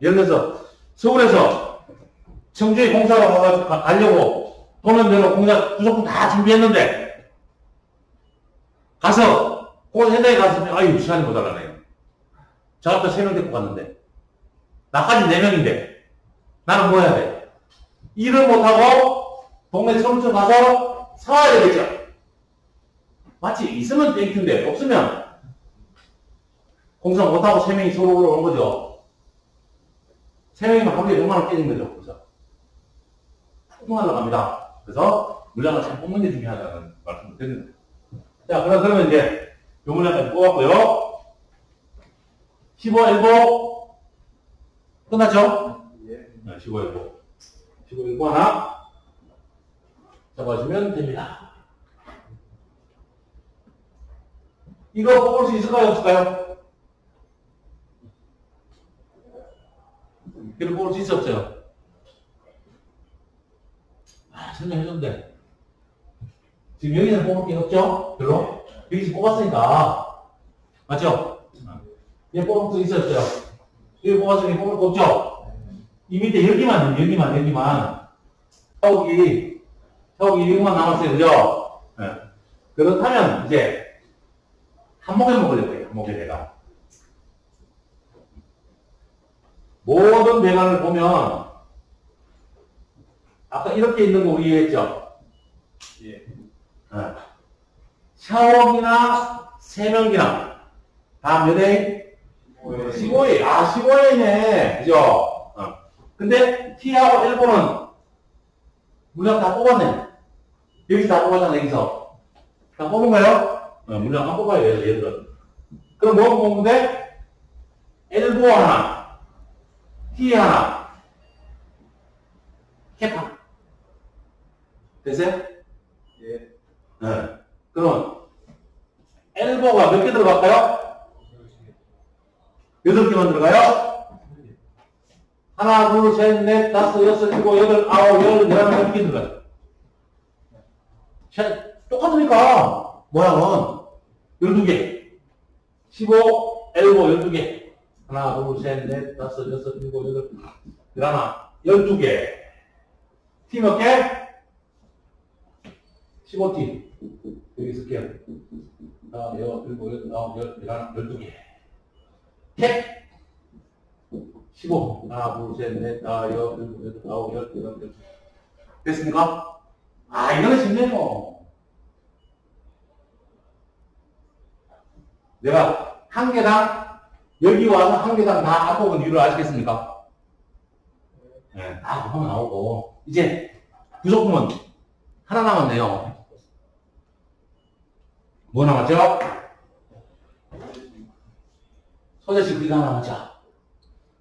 예를 들어서 서울에서 청주에 공사로 가려고 돈은 대로 공사 부속품 다 준비했는데 가서 그 현장에 가서 아유 시간이 모자라네요. 저 아까 3명 데리고 갔는데 나까지 4명인데 나는 뭐 해야 돼? 일을 못하고 동네 청주 가서 사와야 되겠죠. 마치 있으면 땡큐인데 없으면 공사 못하고 3명이 서로 올라오는 거죠. 3명이면 하루에 100만 원 깨진 거죠. 그래서 폭풍하러 갑니다. 그래서 물량을 잘 뽑는 게 중요하다는 말씀을 드립니다. 자, 그러면 이제 요 물량까지 뽑았고요. 15, 1보 끝났죠? 네, 15, 1보. 15, 1보 하나 잡아주면 됩니다. 이거 뽑을 수 있을까요? 없을까요? 이걸 뽑을 수 있어 없어요? 설명해줬는데 지금 여기는 뽑을 게 없죠? 별로? 여기서 뽑았으니까 맞죠? 얘 뽑을 수 있어 없어요? 여기 뽑았으니 뽑을 거 없죠? 이 밑에 여기만 샤워기 이것만 남았어요, 그죠? 네. 그렇다면 이제 한 목에 먹으려고 해요. 한 목에 내가 모든 배관을 보면 아까 이렇게 있는 거 우리 이해했죠? 예. 네. 샤워기나 세면기나 다 몇 회? 15회. 아, 15회네. 그죠? 근데 T하고 1번은 물량 다 뽑았네. 여기서 다 뽑았잖아, 여기서. 다 뽑은 거예요? 물량 안 뽑아요, 얘들은. 그럼 뭐 뽑으면 돼? L5 하나, T 하나, 캐파. 됐어요? 예. 네. 그럼 엘보가 몇 개 들어갈까요? 8개만 들어가요? 하나, 둘, 셋, 넷, 다섯, 여섯, 일곱, 여덟, 아홉, 열, 11개 들어가요. 똑같으니까 모양은 12개. 15, 엘보 12개. 하나, 둘, 셋, 넷, 다섯, 여섯, 일곱, 여덟, 11, 12개. T 몇 개? 15T. 여기 쓸게요. 하나, 여, 일곱, 여덟, 아홉, 열, 12개. 캡! 15. 하나, 둘, 셋, 넷, 다, 여, 일곱, 여덟, 아홉, 열, 12개. 됐습니까? 아, 이거는 쉽네요. 내가 한 개당, 여기 와서 한 개당 다 안 뽑은 이유를 아시겠습니까? 네, 다 보면 나오고. 이제 부속품은 하나 남았네요. 뭐 남았죠? 소재 싱크가 하나 남았죠.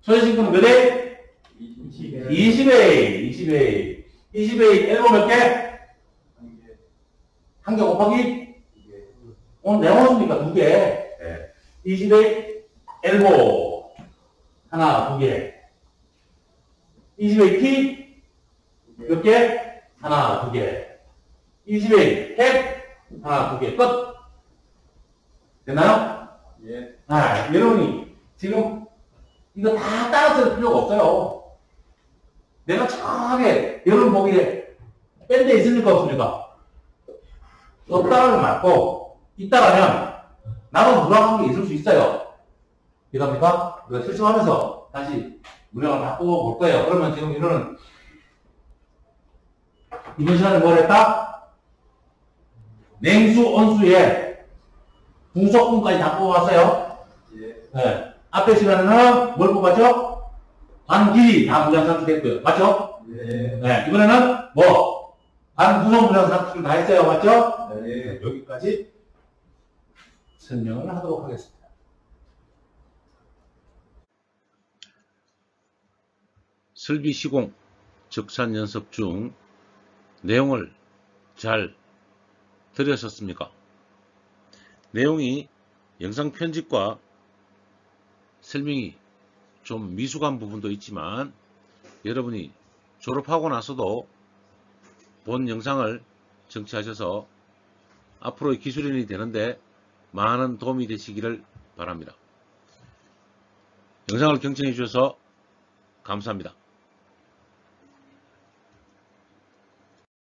소재 싱크는 몇 회? 20회. 20회. 20회 엘보 몇 개? 한 개 곱하기? 오늘 내놓았으니까 2개. 네. 20회 엘보 하나, 2개. 20회 T 몇 개? 하나, 2개. 20회 캡 하나, 2개. 끝. 됐나요? 예. 아, 여러분이 지금 이거 다 따라 쓸 필요가 없어요. 내가 정확하게 여러분 보기에 뺀 데 있습니까? 없습니까? 없다는 맞고 있다라면 나도 불안한 게 있을 수 있어요. 이해갑니까? 그래서 실수하면서 다시 문항을 바꾸어 볼 거예요. 그러면 지금 이거는 이번 시간에 뭘 했다? 냉수, 온수에 분석분까지 다 뽑아왔어요. 예. 네. 앞에 시간에는 뭘 뽑았죠? 반길이 다 무장산출했고요. 맞죠? 예. 네. 이번에는 뭐? 반구성 무장산출 다 했어요. 맞죠? 예. 여기까지 설명을 하도록 하겠습니다. 설비 시공 적산 연습 중 내용을 잘 들으셨습니까? 내용이 영상 편집과 설명이 좀 미숙한 부분도 있지만 여러분이 졸업하고 나서도 본 영상을 정치하셔서 앞으로의 기술인이 되는데 많은 도움이 되시기를 바랍니다. 영상을 경청해 주셔서 감사합니다.